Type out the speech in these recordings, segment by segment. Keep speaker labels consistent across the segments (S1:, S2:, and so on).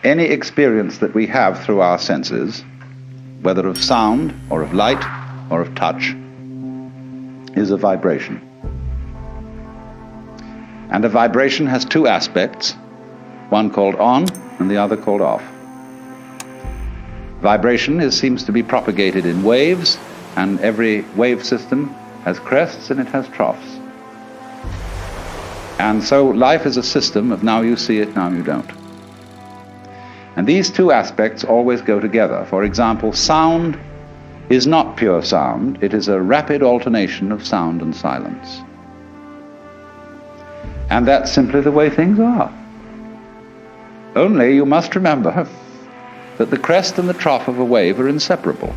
S1: Any experience that we have through our senses, whether of sound or of light or of touch, is a vibration. And a vibration has two aspects, one called on and the other called off. Vibration seems to be propagated in waves, and every wave system has crests and it has troughs. And so life is a system of now you see it, now you don't. And these two aspects always go together. For example, sound is not pure sound, it is a rapid alternation of sound and silence. And that's simply the way things are. Only you must remember that the crest and the trough of a wave are inseparable.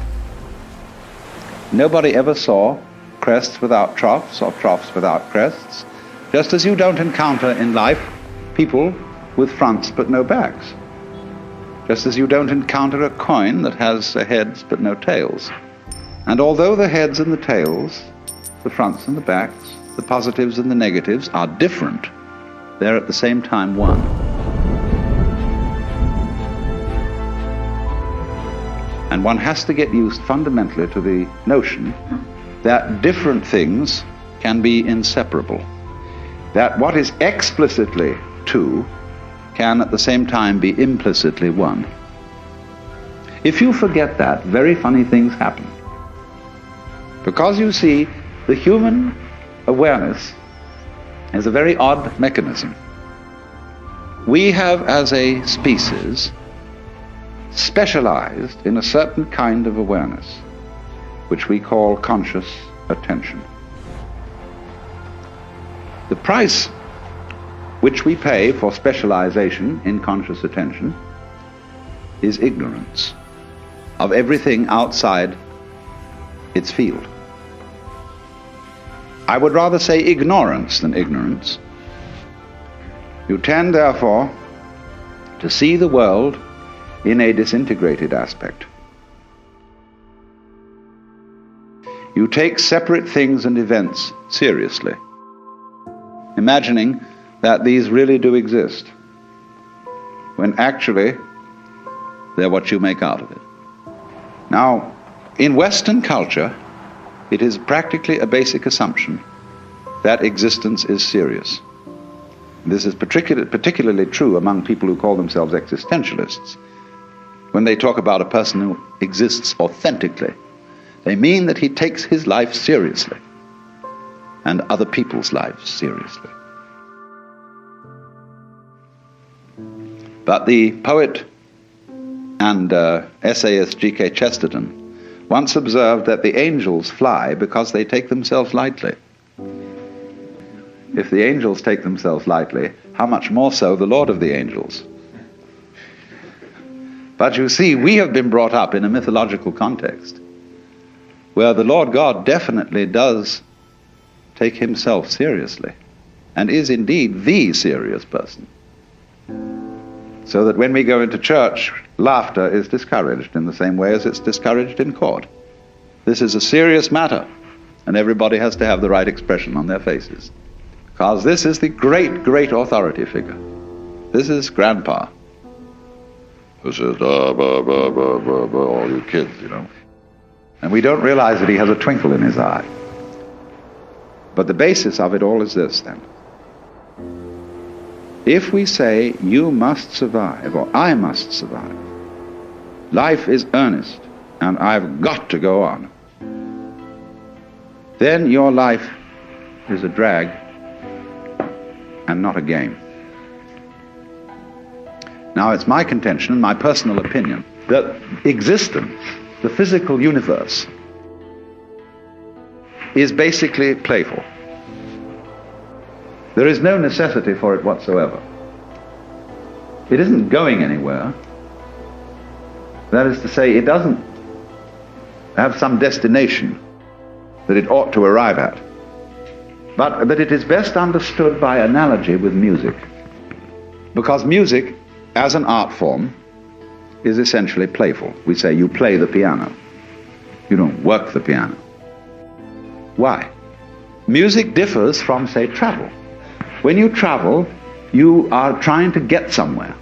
S1: Nobody ever saw crests without troughs or troughs without crests, just as you don't encounter in life people with fronts but no backs. Just as you don't encounter a coin that has heads but no tails. And although the heads and the tails, the fronts and the backs, the positives and the negatives are different, they're at the same time one. And one has to get used fundamentally to the notion that different things can be inseparable. That what is explicitly two can at the same time be implicitly one. If you forget that, very funny things happen. Because you see, the human awareness is a very odd mechanism. We have, as a species, specialized in a certain kind of awareness, which we call conscious attention. The price which we pay for specialization in conscious attention is ignorance of everything outside its field. I would rather say ignorance than ignorance. You tend, therefore, to see the world in a disintegrated aspect. You take separate things and events seriously, imagining that these really do exist, when actually they're what you make out of it. Now, in Western culture, it is practically a basic assumption that existence is serious. This is particularly true among people who call themselves existentialists. When they talk about a person who exists authentically, they mean that he takes his life seriously and other people's lives seriously. But the poet and essayist G.K. Chesterton once observed that the angels fly because they take themselves lightly. If the angels take themselves lightly, how much more so the Lord of the angels? But you see, we have been brought up in a mythological context where the Lord God definitely does take himself seriously and is indeed the serious person. So that when we go into church, laughter is discouraged in the same way as it's discouraged in court. This is a serious matter, and everybody has to have the right expression on their faces. Because this is the great, great authority figure. This is Grandpa. Who says, all you kids, you know. And we don't realize that he has a twinkle in his eye. But the basis of it all is this, then. If we say, you must survive, or I must survive, life is earnest, and I've got to go on, then your life is a drag and not a game. Now, it's my contention, my personal opinion, that existence, the physical universe, is basically playful. There is no necessity for it whatsoever. It isn't going anywhere. That is to say, it doesn't have some destination that it ought to arrive at. But it is best understood by analogy with music. Because music, as an art form, is essentially playful. We say you play the piano. You don't work the piano. Why? Music differs from, say, travel. When you travel, you are trying to get somewhere.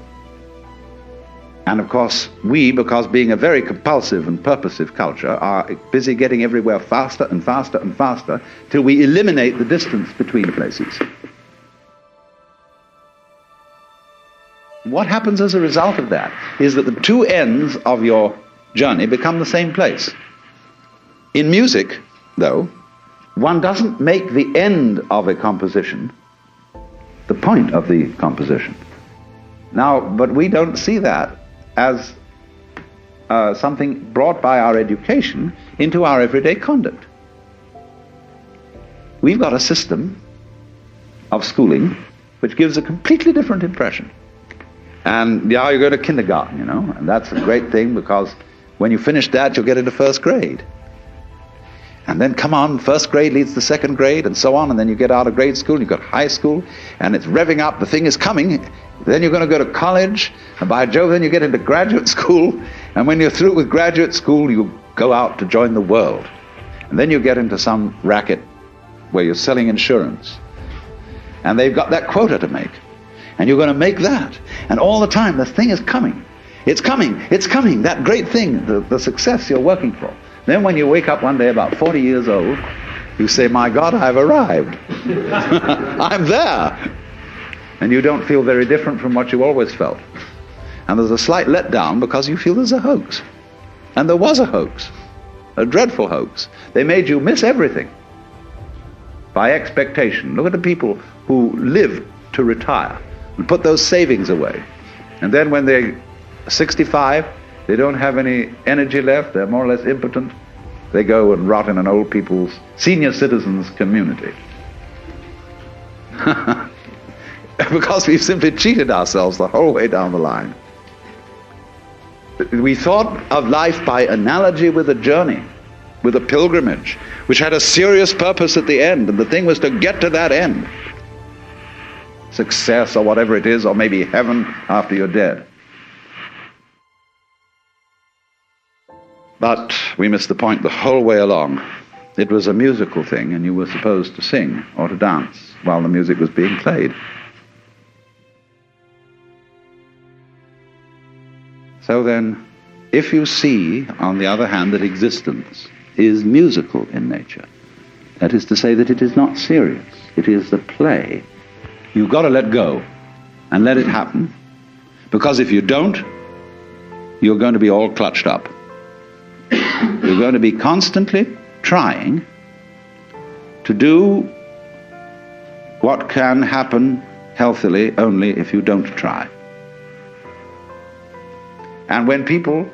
S1: And of course, we, because being a very compulsive and purposive culture, are busy getting everywhere faster and faster and faster till we eliminate the distance between places. What happens as a result of that is that the two ends of your journey become the same place. In music, though, one doesn't make the end of a composition the point of the composition. Now, but we don't see that as something brought by our education into our everyday conduct. We've got a system of schooling which gives a completely different impression. And yeah, you go to kindergarten, you know, and that's a great thing because when you finish that, you'll get into first grade. And then come on, first grade leads to second grade and so on, and then you get out of grade school, you've got high school, and it's revving up, the thing is coming. Then you're going to go to college, and by Jove, then you get into graduate school, and when you're through with graduate school, you go out to join the world. And then you get into some racket where you're selling insurance, and they've got that quota to make, and you're going to make that. And all the time, the thing is coming. It's coming, that great thing, the success you're working for. Then when you wake up one day about 40 years old, you say, my God, I've arrived. I'm there. And you don't feel very different from what you always felt. And there's a slight letdown because you feel there's a hoax. And there was a hoax, a dreadful hoax. They made you miss everything by expectation. Look at the people who live to retire and put those savings away. And then when they're 65, they don't have any energy left, they're more or less impotent. They go and rot in an old people's, senior citizens community. Because we've simply cheated ourselves the whole way down the line. We thought of life by analogy with a journey, with a pilgrimage, which had a serious purpose at the end, and the thing was to get to that end. Success or whatever it is, or maybe heaven after you're dead. But we missed the point the whole way along. It was a musical thing, and you were supposed to sing or to dance while the music was being played. So then, if you see, on the other hand, that existence is musical in nature, that is to say that it is not serious, it is the play, you've got to let go and let it happen, because if you don't, you're going to be all clutched up. You're going to be constantly trying to do what can happen healthily only if you don't try. And when people,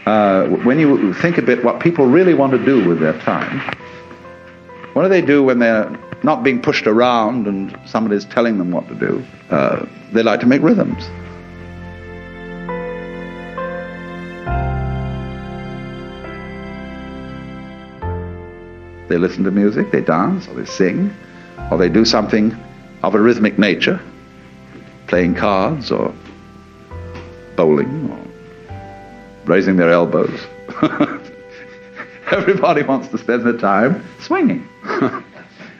S1: when you think a bit what people really want to do with their time, what do they do when they're not being pushed around and somebody's telling them what to do? They like to make rhythms. They listen to music, they dance, or they sing, or they do something of a rhythmic nature, playing cards, or bowling, or raising their elbows. Everybody wants to spend their time swinging. And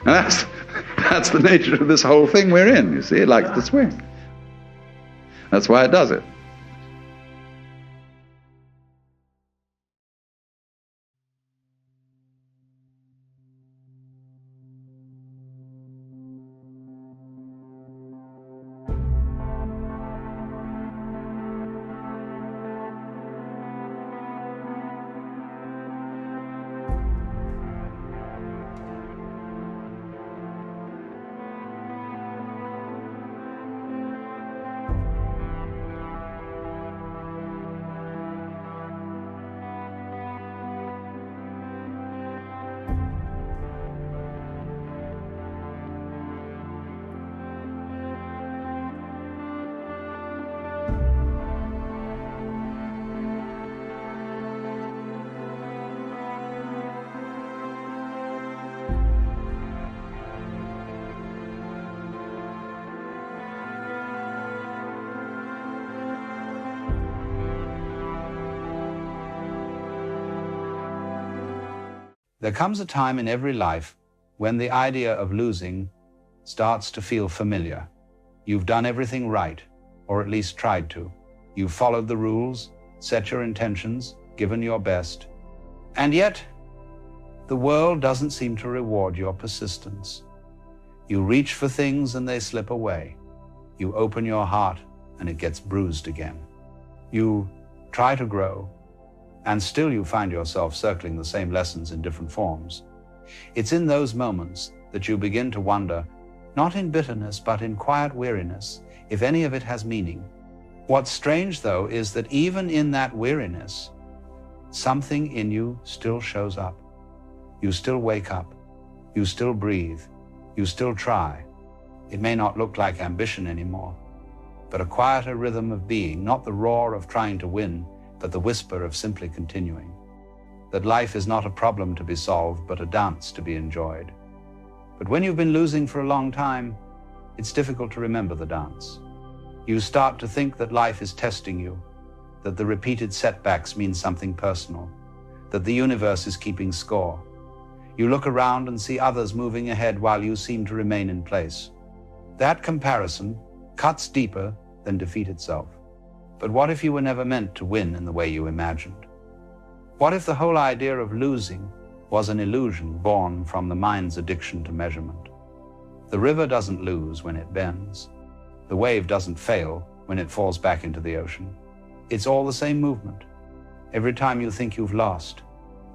S1: that's the nature of this whole thing we're in, you see. It likes to swing. That's why it does it.
S2: There comes a time in every life when the idea of losing starts to feel familiar. You've done everything right, or at least tried to. You've followed the rules, set your intentions, given your best. And yet, the world doesn't seem to reward your persistence. You reach for things and they slip away. You open your heart and it gets bruised again. You try to grow, and still you find yourself circling the same lessons in different forms. It's in those moments that you begin to wonder, not in bitterness, but in quiet weariness, if any of it has meaning. What's strange, though, is that even in that weariness, something in you still shows up. You still wake up. You still breathe. You still try. It may not look like ambition anymore, but a quieter rhythm of being, not the roar of trying to win, but the whisper of simply continuing. That life is not a problem to be solved, but a dance to be enjoyed. But when you've been losing for a long time, it's difficult to remember the dance. You start to think that life is testing you, that the repeated setbacks mean something personal, that the universe is keeping score. You look around and see others moving ahead while you seem to remain in place. That comparison cuts deeper than defeat itself. But what if you were never meant to win in the way you imagined? What if the whole idea of losing was an illusion born from the mind's addiction to measurement? The river doesn't lose when it bends. The wave doesn't fail when it falls back into the ocean. It's all the same movement. Every time you think you've lost,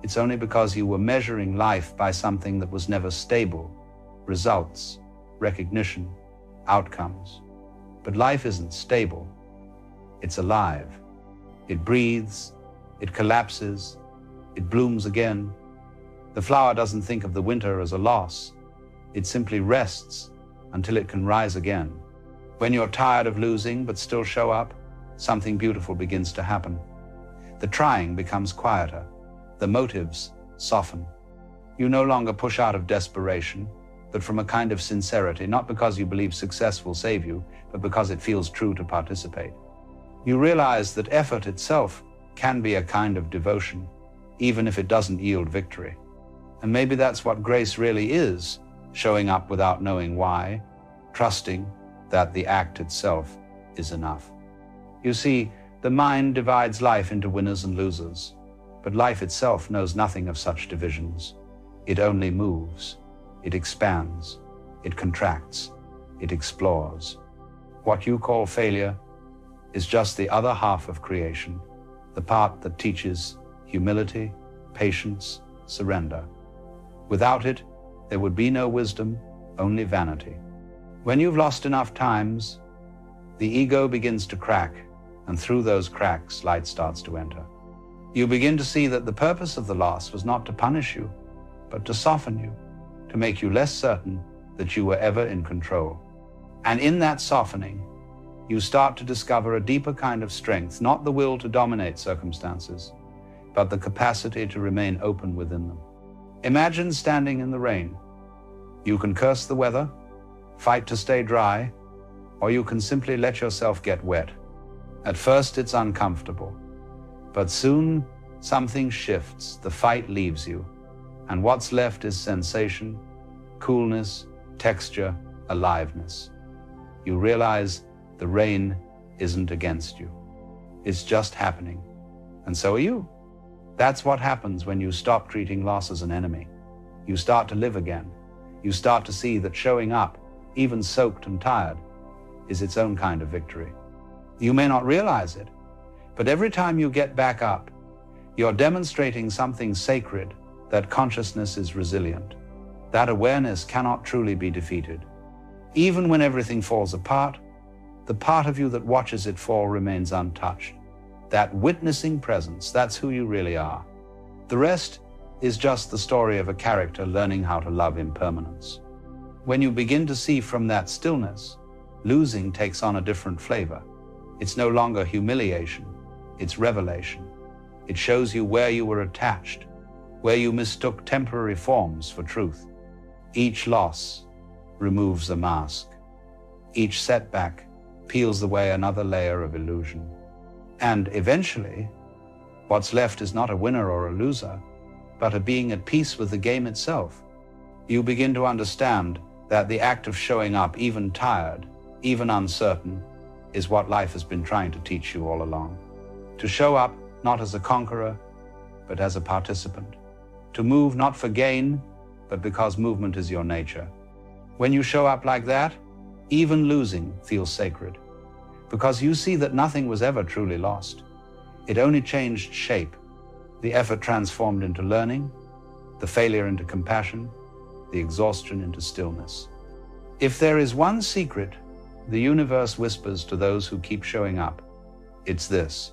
S2: it's only because you were measuring life by something that was never stable: results, recognition, outcomes. But life isn't stable. It's alive. It breathes, it collapses, it blooms again. The flower doesn't think of the winter as a loss. It simply rests until it can rise again. When you're tired of losing but still show up, something beautiful begins to happen. The trying becomes quieter. The motives soften. You no longer push out of desperation, but from a kind of sincerity, not because you believe success will save you, but because it feels true to participate. You realize that effort itself can be a kind of devotion, even if it doesn't yield victory. And maybe that's what grace really is, showing up without knowing why, trusting that the act itself is enough. You see, the mind divides life into winners and losers, but life itself knows nothing of such divisions. It only moves, it expands, it contracts, it explores. What you call failure is just the other half of creation, the part that teaches humility, patience, surrender. Without it, there would be no wisdom, only vanity. When you've lost enough times, the ego begins to crack, and through those cracks, light starts to enter. You begin to see that the purpose of the loss was not to punish you, but to soften you, to make you less certain that you were ever in control. And in that softening, you start to discover a deeper kind of strength, not the will to dominate circumstances, but the capacity to remain open within them. Imagine standing in the rain. You can curse the weather, fight to stay dry, or you can simply let yourself get wet. At first it's uncomfortable, but soon something shifts, the fight leaves you, and what's left is sensation, coolness, texture, aliveness. You realize the rain isn't against you. It's just happening, and so are you. That's what happens when you stop treating loss as an enemy. You start to live again. You start to see that showing up, even soaked and tired, is its own kind of victory. You may not realize it, but every time you get back up, you're demonstrating something sacred, that consciousness is resilient. That awareness cannot truly be defeated. Even when everything falls apart, the part of you that watches it fall remains untouched. That witnessing presence, that's who you really are. The rest is just the story of a character learning how to love impermanence. When you begin to see from that stillness, losing takes on a different flavor. It's no longer humiliation, it's revelation. It shows you where you were attached, where you mistook temporary forms for truth. Each loss removes a mask. Each setback peels away another layer of illusion. And eventually, what's left is not a winner or a loser, but a being at peace with the game itself. You begin to understand that the act of showing up, even tired, even uncertain, is what life has been trying to teach you all along. To show up not as a conqueror, but as a participant. To move not for gain, but because movement is your nature. When you show up like that, even losing feels sacred, because you see that nothing was ever truly lost. It only changed shape. The effort transformed into learning, the failure into compassion, the exhaustion into stillness. If there is one secret the universe whispers to those who keep showing up, it's this: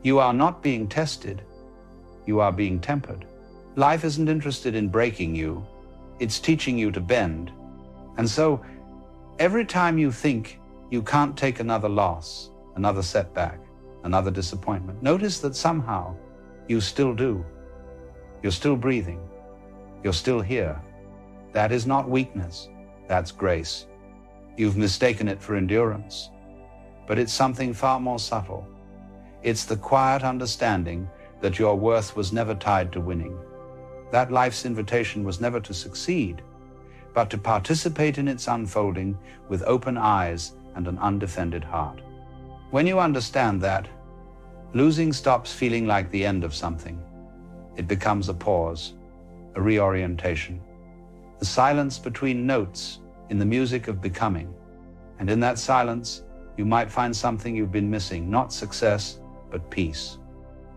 S2: you are not being tested, you are being tempered. Life isn't interested in breaking you, it's teaching you to bend. And so, every time you think you can't take another loss, another setback, another disappointment, notice that somehow you still do. You're still breathing. You're still here. That is not weakness, that's grace. You've mistaken it for endurance, but it's something far more subtle. It's the quiet understanding that your worth was never tied to winning. That life's invitation was never to succeed, but to participate in its unfolding with open eyes and an undefended heart. When you understand that, losing stops feeling like the end of something. It becomes a pause, a reorientation, the silence between notes in the music of becoming. And in that silence, you might find something you've been missing, not success, but peace.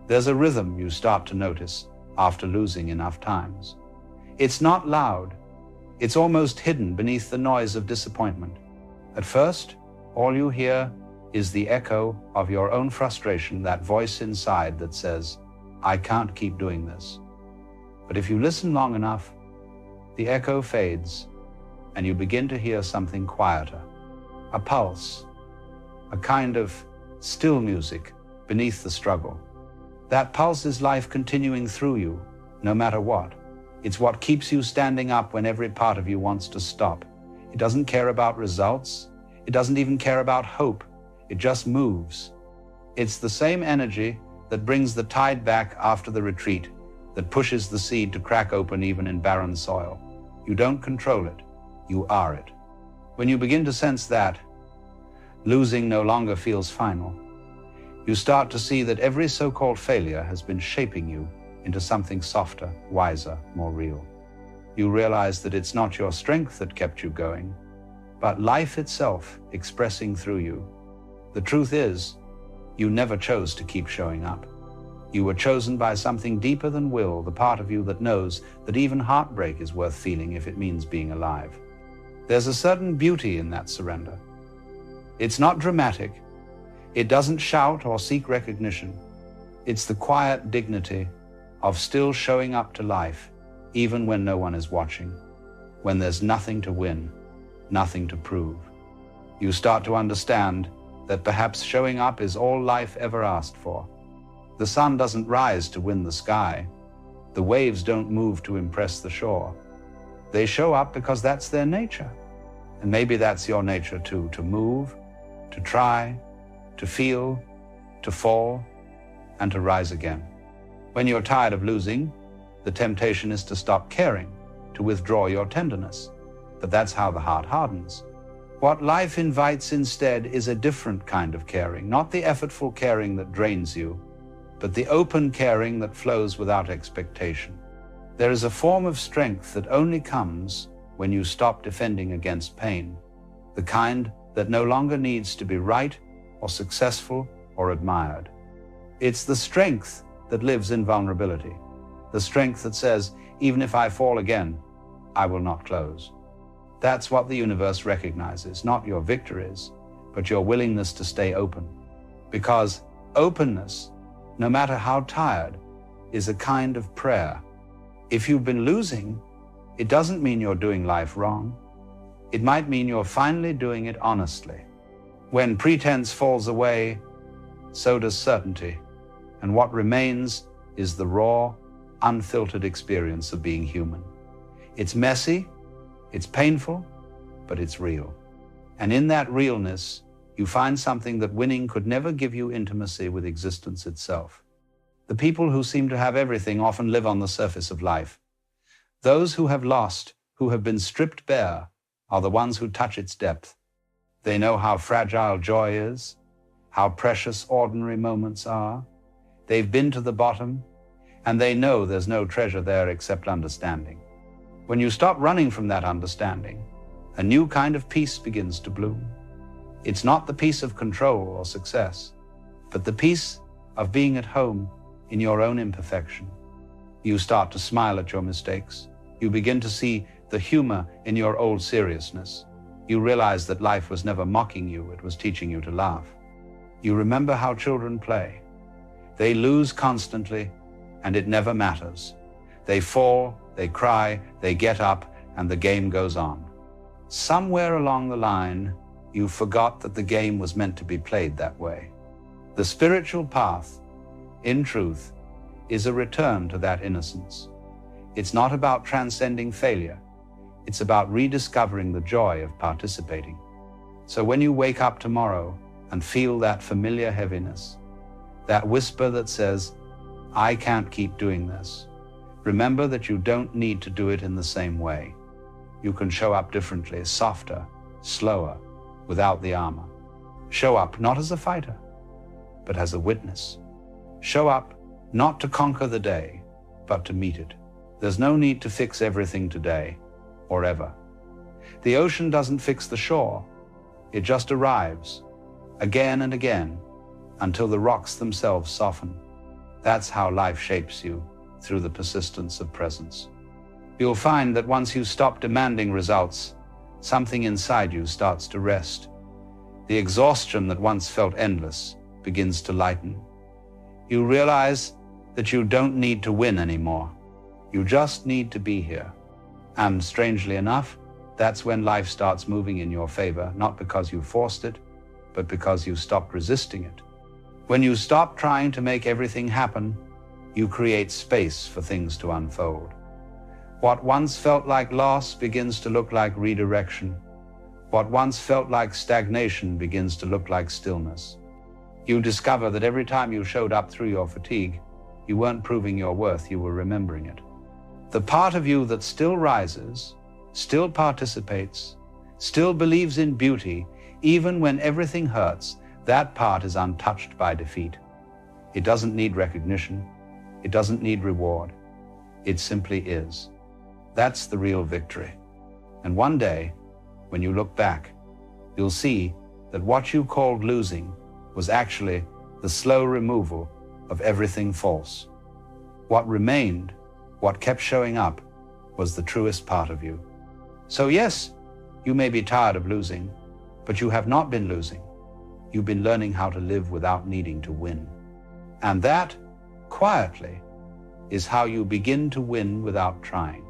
S2: There's a rhythm you start to notice after losing enough times. It's not loud. It's almost hidden beneath the noise of disappointment. At first, all you hear is the echo of your own frustration, that voice inside that says, I can't keep doing this. But if you listen long enough, the echo fades and you begin to hear something quieter, a pulse, a kind of still music beneath the struggle. That pulse is life continuing through you, no matter what. It's what keeps you standing up when every part of you wants to stop. It doesn't care about results. It doesn't even care about hope. It just moves. It's the same energy that brings the tide back after the retreat, that pushes the seed to crack open even in barren soil. You don't control it, you are it. When you begin to sense that, losing no longer feels final. You start to see that every so-called failure has been shaping you into something softer, wiser, more real. You realize that it's not your strength that kept you going, but life itself expressing through you. The truth is, you never chose to keep showing up. You were chosen by something deeper than will, the part of you that knows that even heartbreak is worth feeling if it means being alive. There's a certain beauty in that surrender. It's not dramatic. It doesn't shout or seek recognition. It's the quiet dignity of still showing up to life, even when no one is watching, when there's nothing to win, nothing to prove. You start to understand that perhaps showing up is all life ever asked for. The sun doesn't rise to win the sky. The waves don't move to impress the shore. They show up because that's their nature. And maybe that's your nature too, to move, to try, to feel, to fall, and to rise again. When you're tired of losing, the temptation is to stop caring, to withdraw your tenderness. But that's how the heart hardens. What life invites instead is a different kind of caring, not the effortful caring that drains you, but the open caring that flows without expectation. There is a form of strength that only comes when you stop defending against pain, the kind that no longer needs to be right or successful or admired. It's the strength that lives in vulnerability, the strength that says, even if I fall again, I will not close. That's what the universe recognizes, not your victories, but your willingness to stay open. Because openness, no matter how tired, is a kind of prayer. If you've been losing, it doesn't mean you're doing life wrong. It might mean you're finally doing it honestly. When pretense falls away, so does certainty, and what remains is the raw, unfiltered experience of being human. It's messy, it's painful, but it's real. And in that realness, you find something that winning could never give you: intimacy with existence itself. The people who seem to have everything often live on the surface of life. Those who have lost, who have been stripped bare, are the ones who touch its depth. They know how fragile joy is, how precious ordinary moments are. They've been to the bottom, and they know there's no treasure there except understanding. When you stop running from that understanding, a new kind of peace begins to bloom. It's not the peace of control or success, but the peace of being at home in your own imperfection. You start to smile at your mistakes. You begin to see the humor in your old seriousness. You realize that life was never mocking you, it was teaching you to laugh. You remember how children play. They lose constantly, and it never matters. They fall, they cry, they get up, and the game goes on. Somewhere along the line, you forgot that the game was meant to be played that way. The spiritual path, in truth, is a return to that innocence. It's not about transcending failure. It's about rediscovering the joy of participating. So when you wake up tomorrow and feel that familiar heaviness, that whisper that says, I can't keep doing this, remember that you don't need to do it in the same way. You can show up differently, softer, slower, without the armor. Show up not as a fighter, but as a witness. Show up not to conquer the day, but to meet it. There's no need to fix everything today or ever. The ocean doesn't fix the shore. It just arrives again and again until the rocks themselves soften. That's how life shapes you, through the persistence of presence. You'll find that once you stop demanding results, something inside you starts to rest. The exhaustion that once felt endless begins to lighten. You realize that you don't need to win anymore. You just need to be here. And strangely enough, that's when life starts moving in your favor, not because you forced it, but because you stopped resisting it. When you stop trying to make everything happen, you create space for things to unfold. What once felt like loss begins to look like redirection. What once felt like stagnation begins to look like stillness. You discover that every time you showed up through your fatigue, you weren't proving your worth, you were remembering it. The part of you that still rises, still participates, still believes in beauty, even when everything hurts, that part is untouched by defeat. It doesn't need recognition. It doesn't need reward. It simply is. That's the real victory. And one day, when you look back, you'll see that what you called losing was actually the slow removal of everything false. What remained, what kept showing up, was the truest part of you. So yes, you may be tired of losing, but you have not been losing. You've been learning how to live without needing to win. And that, quietly, is how you begin to win without trying.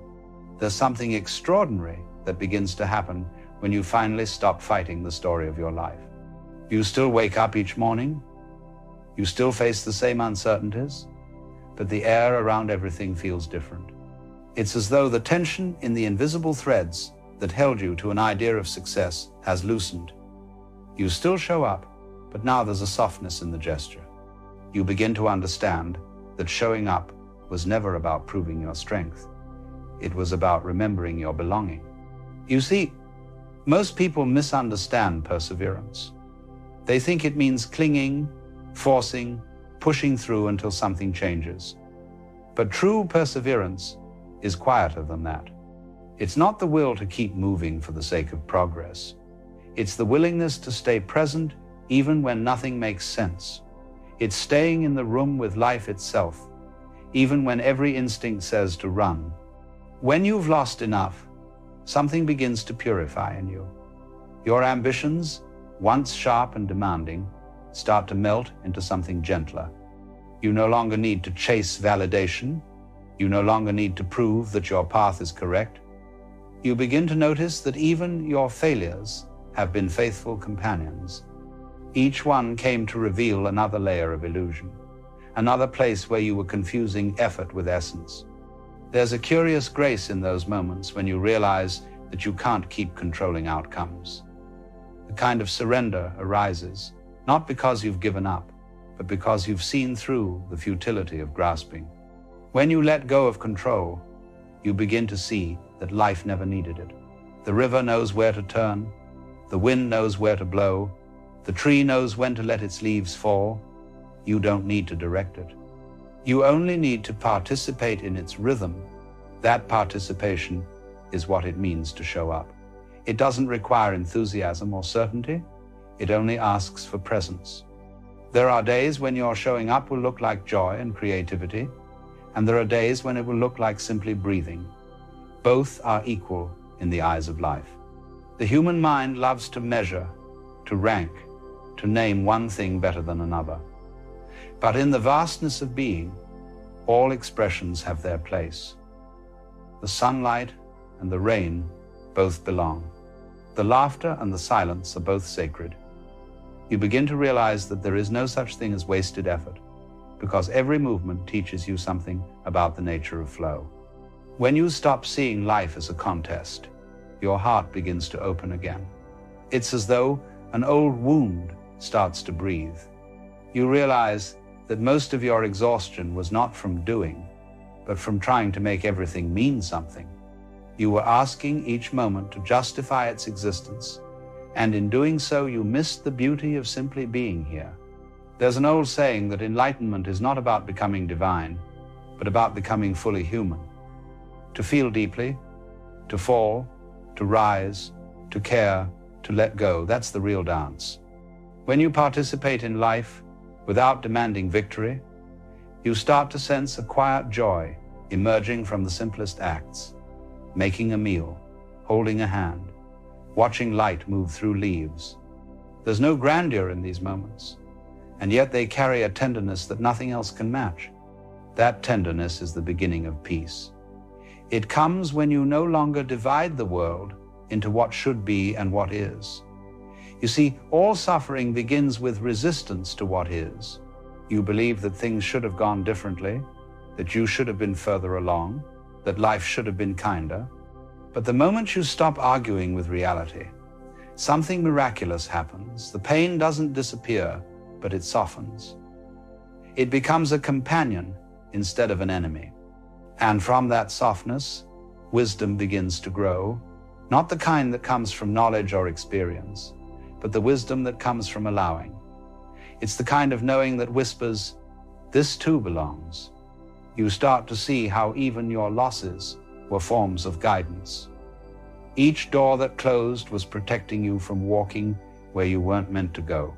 S2: There's something extraordinary that begins to happen when you finally stop fighting the story of your life. You still wake up each morning. You still face the same uncertainties, but the air around everything feels different. It's as though the tension in the invisible threads that held you to an idea of success has loosened. You still show up, but now there's a softness in the gesture. You begin to understand that showing up was never about proving your strength. It was about remembering your belonging. You see, most people misunderstand perseverance. They think it means clinging, forcing, pushing through until something changes. But true perseverance is quieter than that. It's not the will to keep moving for the sake of progress. It's the willingness to stay present even when nothing makes sense. It's staying in the room with life itself, even when every instinct says to run. When you've lost enough, something begins to purify in you. Your ambitions, once sharp and demanding, start to melt into something gentler. You no longer need to chase validation. You no longer need to prove that your path is correct. You begin to notice that even your failures have been faithful companions. Each one came to reveal another layer of illusion, another place where you were confusing effort with essence. There's a curious grace in those moments when you realize that you can't keep controlling outcomes. A kind of surrender arises, not because you've given up, but because you've seen through the futility of grasping. When you let go of control, you begin to see that life never needed it. The river knows where to turn, The wind knows where to blow. The tree knows when to let its leaves fall. You don't need to direct it. You only need to participate in its rhythm. That participation is what it means to show up. It doesn't require enthusiasm or certainty. It only asks for presence. There are days when your showing up will look like joy and creativity, and there are days when it will look like simply breathing. Both are equal in the eyes of life. The human mind loves to measure, to rank, to name one thing better than another. But in the vastness of being, all expressions have their place. The sunlight and the rain both belong. The laughter and the silence are both sacred. You begin to realize that there is no such thing as wasted effort, because every movement teaches you something about the nature of flow. When you stop seeing life as a contest, your heart begins to open again. It's as though an old wound starts to breathe. You realize that most of your exhaustion was not from doing, but from trying to make everything mean something. You were asking each moment to justify its existence, and in doing so you missed the beauty of simply being here. There's an old saying that enlightenment is not about becoming divine, but about becoming fully human. To feel deeply, to fall, to rise, to care, to let go, that's the real dance. When you participate in life without demanding victory, you start to sense a quiet joy emerging from the simplest acts. Making a meal, holding a hand, watching light move through leaves. There's no grandeur in these moments, and yet they carry a tenderness that nothing else can match. That tenderness is the beginning of peace. It comes when you no longer divide the world into what should be and what is. You see, all suffering begins with resistance to what is. You believe that things should have gone differently, that you should have been further along, that life should have been kinder. But the moment you stop arguing with reality, something miraculous happens. The pain doesn't disappear, but it softens. It becomes a companion instead of an enemy. And from that softness, wisdom begins to grow, not the kind that comes from knowledge or experience, but the wisdom that comes from allowing. It's the kind of knowing that whispers, "This too belongs." You start to see how even your losses were forms of guidance. Each door that closed was protecting you from walking where you weren't meant to go.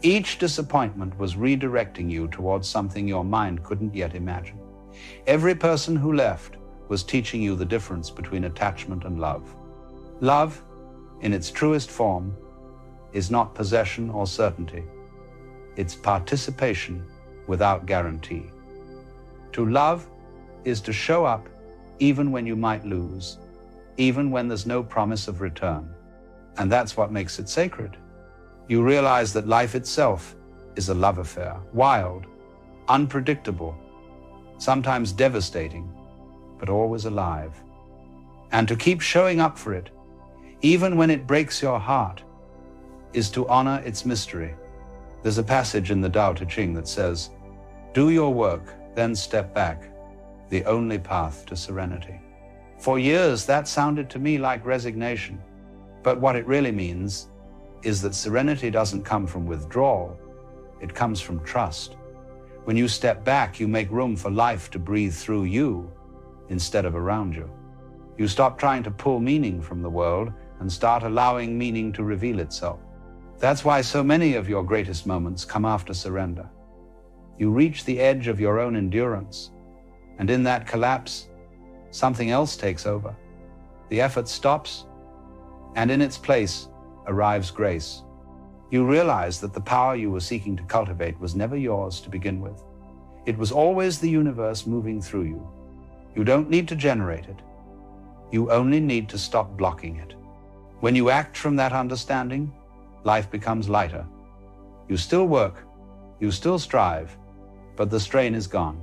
S2: Each disappointment was redirecting you towards something your mind couldn't yet imagine. Every person who left was teaching you the difference between attachment and love. Love, in its truest form, is not possession or certainty. It's participation without guarantee. To love is to show up even when you might lose, even when there's no promise of return. And that's what makes it sacred. You realize that life itself is a love affair, wild, unpredictable, sometimes devastating, but always alive. And to keep showing up for it, even when it breaks your heart, is to honor its mystery. There's a passage in the Tao Te Ching that says, "Do your work, then step back, the only path to serenity." For years, that sounded to me like resignation. But what it really means is that serenity doesn't come from withdrawal, it comes from trust. When you step back, you make room for life to breathe through you instead of around you. You stop trying to pull meaning from the world and start allowing meaning to reveal itself. That's why so many of your greatest moments come after surrender. You reach the edge of your own endurance, and in that collapse, something else takes over. The effort stops, and in its place arrives grace. You realize that the power you were seeking to cultivate was never yours to begin with. It was always the universe moving through you. You don't need to generate it. You only need to stop blocking it. When you act from that understanding, life becomes lighter. You still work, you still strive, but the strain is gone.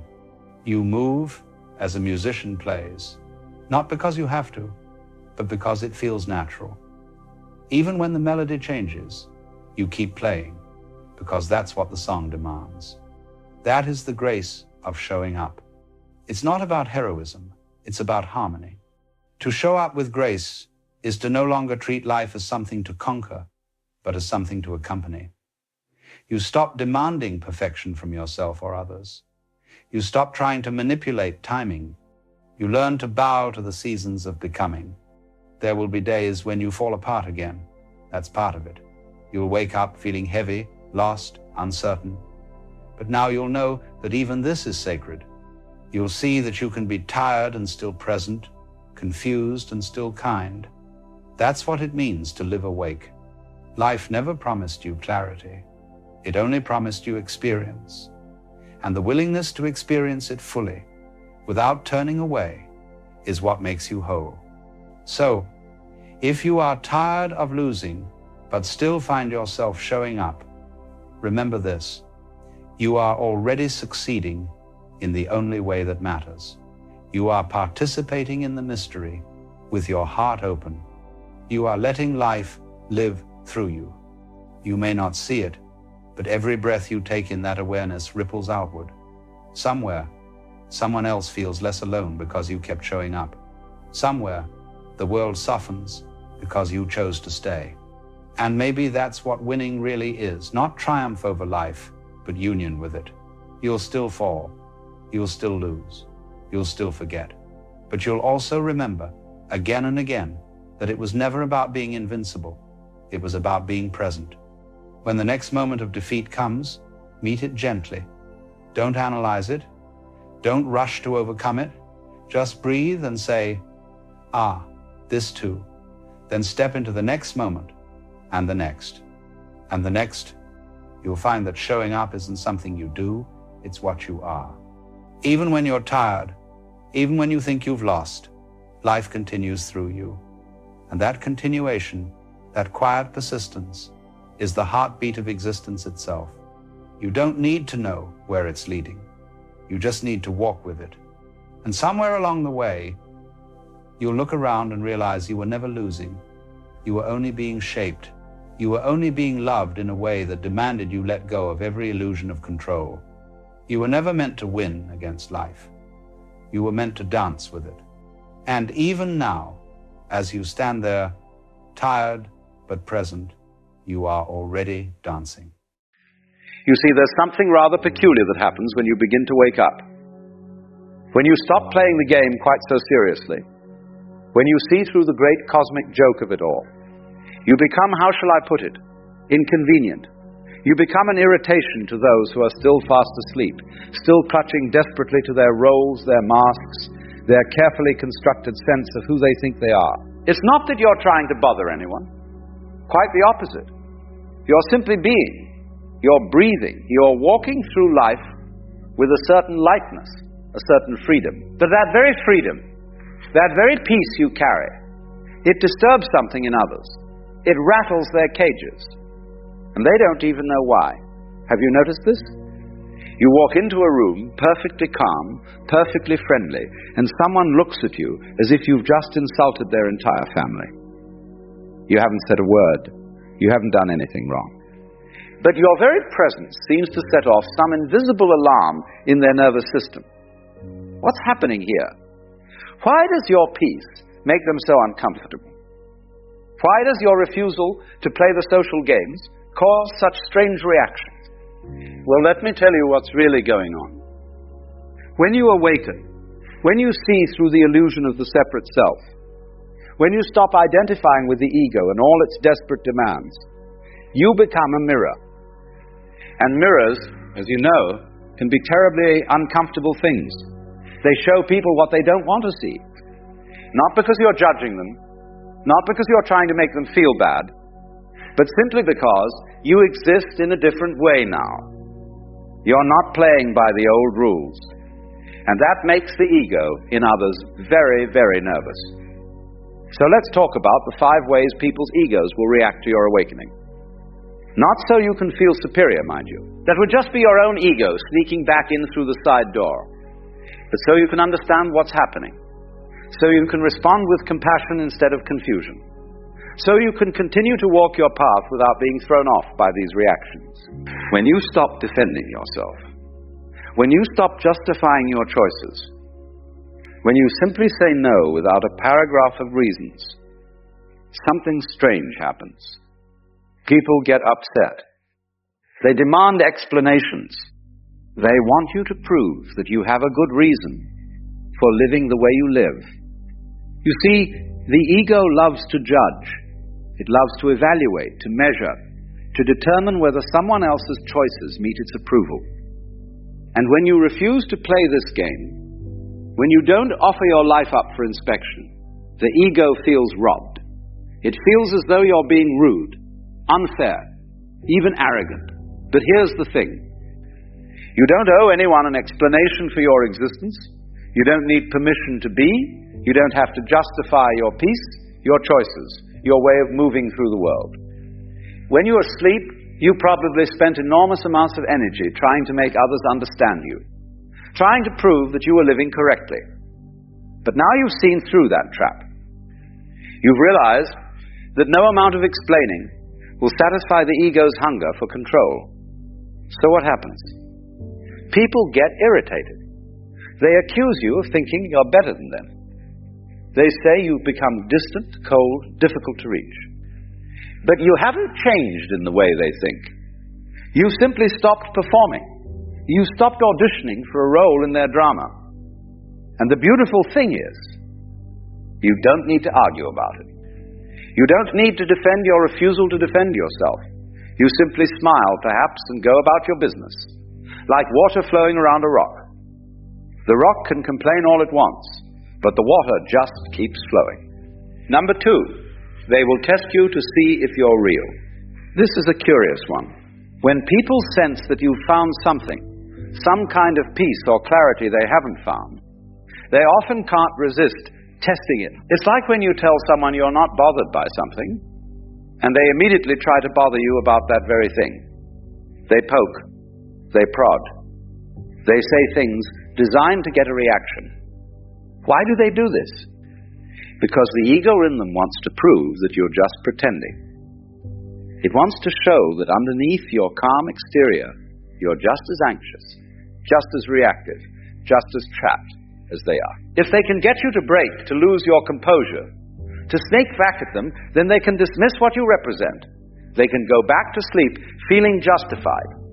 S2: You move as a musician plays, not because you have to, but because it feels natural. Even when the melody changes, you keep playing, because that's what the song demands. That is the grace of showing up. It's not about heroism, it's about harmony. To show up with grace is to no longer treat life as something to conquer, but as something to accompany. You stop demanding perfection from yourself or others. You stop trying to manipulate timing. You learn to bow to the seasons of becoming. There will be days when you fall apart again. That's part of it. You'll wake up feeling heavy, lost, uncertain. But now you'll know that even this is sacred. You'll see that you can be tired and still present, confused and still kind. That's what it means to live awake. Life never promised you clarity. It only promised you experience. And the willingness to experience it fully, without turning away, is what makes you whole. So, if you are tired of losing, but still find yourself showing up, remember this: you are already succeeding in the only way that matters. You are participating in the mystery with your heart open. You are letting life live through you. You may not see it, but every breath you take in that awareness ripples outward. Somewhere, someone else feels less alone because you kept showing up. Somewhere, the world softens because you chose to stay. And maybe that's what winning really is, not triumph over life, but union with it. You'll still fall. You'll still lose. You'll still forget. But you'll also remember, again and again, that it was never about being invincible. It was about being present. When the next moment of defeat comes, meet it gently. Don't analyze it. Don't rush to overcome it. Just breathe and say, "Ah, this too." Then step into the next moment, and the next, and the next. You'll find that showing up isn't something you do, it's what you are. Even when you're tired, even when you think you've lost, life continues through you. And that continuation, that quiet persistence, is the heartbeat of existence itself. You don't need to know where it's leading. You just need to walk with it. And somewhere along the way, you'll look around and realize you were never losing. You were only being shaped. You were only being loved in a way that demanded you let go of every illusion of control. You were never meant to win against life. You were meant to dance with it. And even now, as you stand there, tired but present, you are already dancing.
S1: You see, there's something rather peculiar that happens when you begin to wake up. When you stop playing the game quite so seriously, when you see through the great cosmic joke of it all, you become, how shall I put it, inconvenient. You become an irritation to those who are still fast asleep, still clutching desperately to their roles, their masks, their carefully constructed sense of who they think they are. It's not that you're trying to bother anyone. Quite the opposite. You're simply being. You're breathing. You're walking through life with a certain lightness, a certain freedom. But that very freedom, that very peace you carry, it disturbs something in others. It rattles their cages. And they don't even know why. Have you noticed this? You walk into a room, perfectly calm, perfectly friendly, and someone looks at you as if you've just insulted their entire family. You haven't said a word. You haven't done anything wrong. But your very presence seems to set off some invisible alarm in their nervous system. What's happening here? Why does your peace make them so uncomfortable? Why does your refusal to play the social games cause such strange reactions? Well, let me tell you what's really going on. When you awaken, when you see through the illusion of the separate self, when you stop identifying with the ego and all its desperate demands, you become a mirror. And mirrors, as you know, can be terribly uncomfortable things. They show people what they don't want to see. Not because you're judging them, not because you're trying to make them feel bad, but simply because you exist in a different way now. You're not playing by the old rules. And that makes the ego in others very, very nervous. So let's talk about the 5 ways people's egos will react to your awakening. Not so you can feel superior, mind you. That would just be your own ego sneaking back in through the side door. But so you can understand what's happening. So you can respond with compassion instead of confusion. So you can continue to walk your path without being thrown off by these reactions. When you stop defending yourself, when you stop justifying your choices, when you simply say no without a paragraph of reasons,
S3: something strange happens. People get upset. They demand explanations. They want you to prove that you have a good reason for living the way you live. You see, the ego loves to judge. It loves to evaluate, to measure, to determine whether someone else's choices meet its approval. And when you refuse to play this game, when you don't offer your life up for inspection, the ego feels robbed. It feels as though you're being rude, unfair, even arrogant. But here's the thing. You don't owe anyone an explanation for your existence. You don't need permission to be. You don't have to justify your peace, your choices, your way of moving through the world. When you're asleep, you probably spent enormous amounts of energy trying to make others understand you, trying to prove that you were living correctly. But now you've seen through that trap. You've realized that no amount of explaining will satisfy the ego's hunger for control. So what happens? People get irritated. They accuse you of thinking you're better than them. They say you've become distant, cold, difficult to reach. But you haven't changed in the way they think. You simply stopped performing. You stopped auditioning for a role in their drama. And the beautiful thing is, you don't need to argue about it. You don't need to defend your refusal to defend yourself. You simply smile, perhaps, and go about your business, like water flowing around a rock. The rock can complain all it wants, but the water just keeps flowing. Number 2, they will test you to see if you're real. This is a curious one. When people sense that you've found something, some kind of peace or clarity they haven't found, they often can't resist testing it. It's like when you tell someone you're not bothered by something, and they immediately try to bother you about that very thing. They poke, they prod, they say things designed to get a reaction. Why do they do this? Because the ego in them wants to prove that you're just pretending. It wants to show that underneath your calm exterior, you're just as anxious, just as reactive, just as trapped as they are. If they can get you to break, to lose your composure, to snake back at them, then they can dismiss what you represent. They can go back to sleep feeling justified.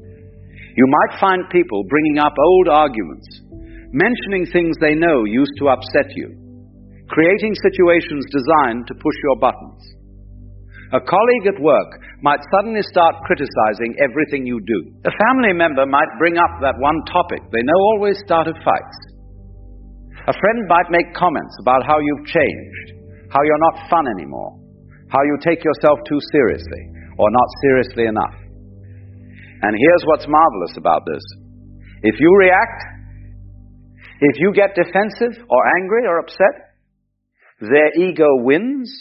S3: You might find people bringing up old arguments, mentioning things they know used to upset you, creating situations designed to push your buttons. A colleague at work might suddenly start criticizing everything you do. A family member might bring up that one topic they know always started fights. A friend might make comments about how you've changed, how you're not fun anymore, how you take yourself too seriously, or not seriously enough. And here's what's marvelous about this. If you react, if you get defensive or angry or upset, their ego wins.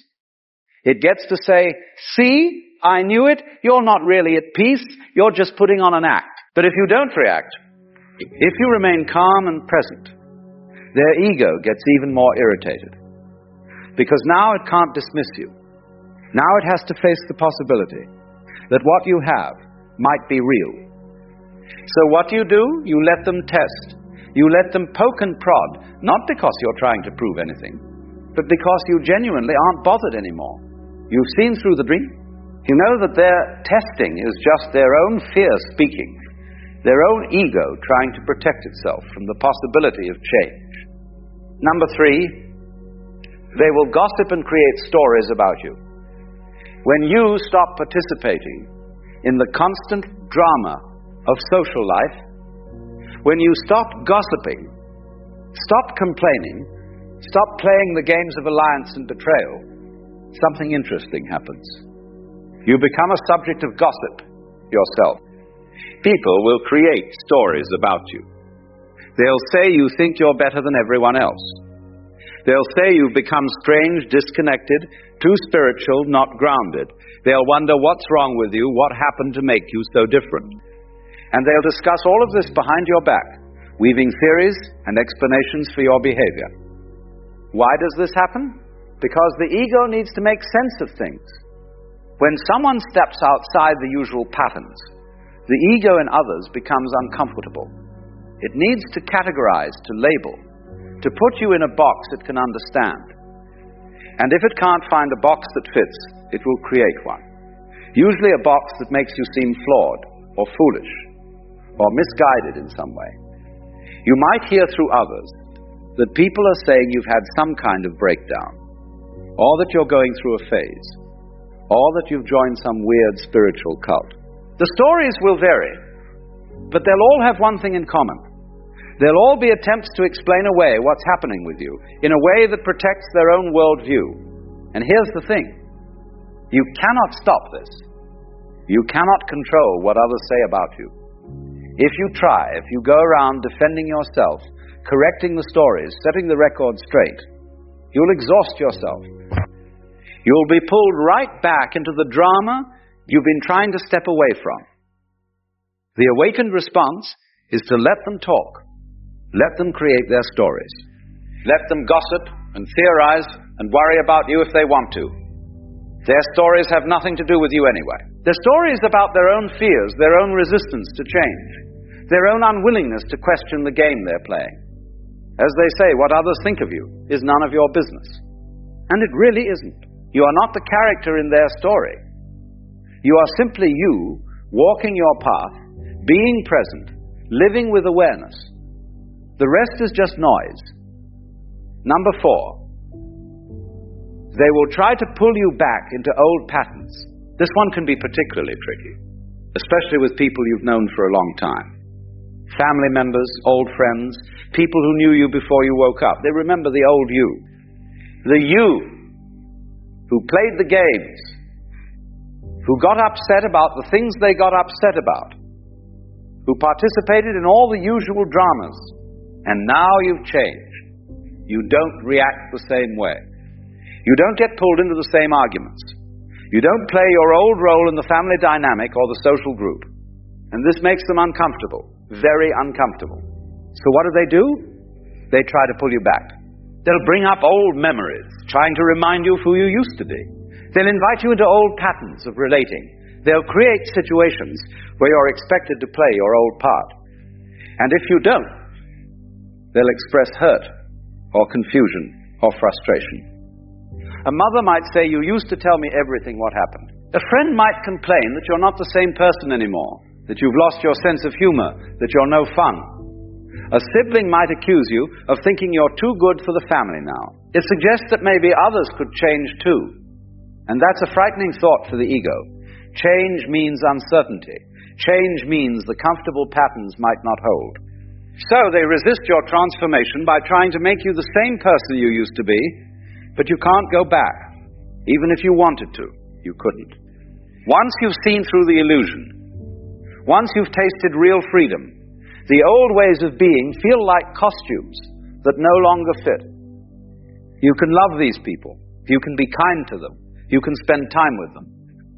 S3: It gets to say, see, I knew it, you're not really at peace, you're just putting on an act. But if you don't react, if you remain calm and present, their ego gets even more irritated. Because now it can't dismiss you. Now it has to face the possibility that what you have might be real. So what do? You let them test. You let them poke and prod, not because you're trying to prove anything, but because you genuinely aren't bothered anymore. You've seen through the dream. You know that their testing is just their own fear speaking, their own ego trying to protect itself from the possibility of change. Number 3, they will gossip and create stories about you. When you stop participating in the constant drama of social life, when you stop gossiping, stop complaining, stop playing the games of alliance and betrayal, something interesting happens. You become a subject of gossip yourself. People will create stories about you. They'll say you think you're better than everyone else. They'll say you've become strange, disconnected, too spiritual, not grounded. They'll wonder what's wrong with you, what happened to make you so different. And they'll discuss all of this behind your back, weaving theories and explanations for your behavior. Why does this happen? Because the ego needs to make sense of things. When someone steps outside the usual patterns, the ego in others becomes uncomfortable. It needs to categorize, to label, to put you in a box it can understand. And if it can't find a box that fits, it will create one. Usually a box that makes you seem flawed, or foolish, or misguided in some way. You might hear through others that people are saying you've had some kind of breakdown, or that you're going through a phase, or that you've joined some weird spiritual cult. The stories will vary, but they'll all have one thing in common. They'll all be attempts to explain away what's happening with you in a way that protects their own worldview. And here's the thing. You cannot stop this. You cannot control what others say about you. If you try, if you go around defending yourself, correcting the stories, setting the record straight, you'll exhaust yourself. You'll be pulled right back into the drama you've been trying to step away from. The awakened response is to let them talk. Let them create their stories. Let them gossip and theorize and worry about you if they want to. Their stories have nothing to do with you anyway. Their stories about their own fears, their own resistance to change, their own unwillingness to question the game they're playing. As they say, what others think of you is none of your business. And it really isn't. You are not the character in their story. You are simply you, walking your path, being present, living with awareness. The rest is just noise. Number 4. They will try to pull you back into old patterns. This one can be particularly tricky, especially with people you've known for a long time. Family members, old friends, people who knew you before you woke up. They remember the old you. The you who played the games, who got upset about the things they got upset about, who participated in all the usual dramas. And now you've changed. You don't react the same way. You don't get pulled into the same arguments. You don't play your old role in the family dynamic or the social group. And this makes them uncomfortable, very uncomfortable. So what do? They try to pull you back. They'll bring up old memories, trying to remind you of who you used to be. They'll invite you into old patterns of relating. They'll create situations where you're expected to play your old part. And if you don't, they'll express hurt or confusion or frustration. A mother might say, you used to tell me everything what happened. A friend might complain that you're not the same person anymore, that you've lost your sense of humor, that you're no fun. A sibling might accuse you of thinking you're too good for the family now. It suggests that maybe others could change too. And that's a frightening thought for the ego. Change means uncertainty. Change means the comfortable patterns might not hold. So they resist your transformation by trying to make you the same person you used to be, but you can't go back. Even if you wanted to, you couldn't. Once you've seen through the illusion, once you've tasted real freedom, the old ways of being feel like costumes that no longer fit. You can love these people. You can be kind to them. You can spend time with them.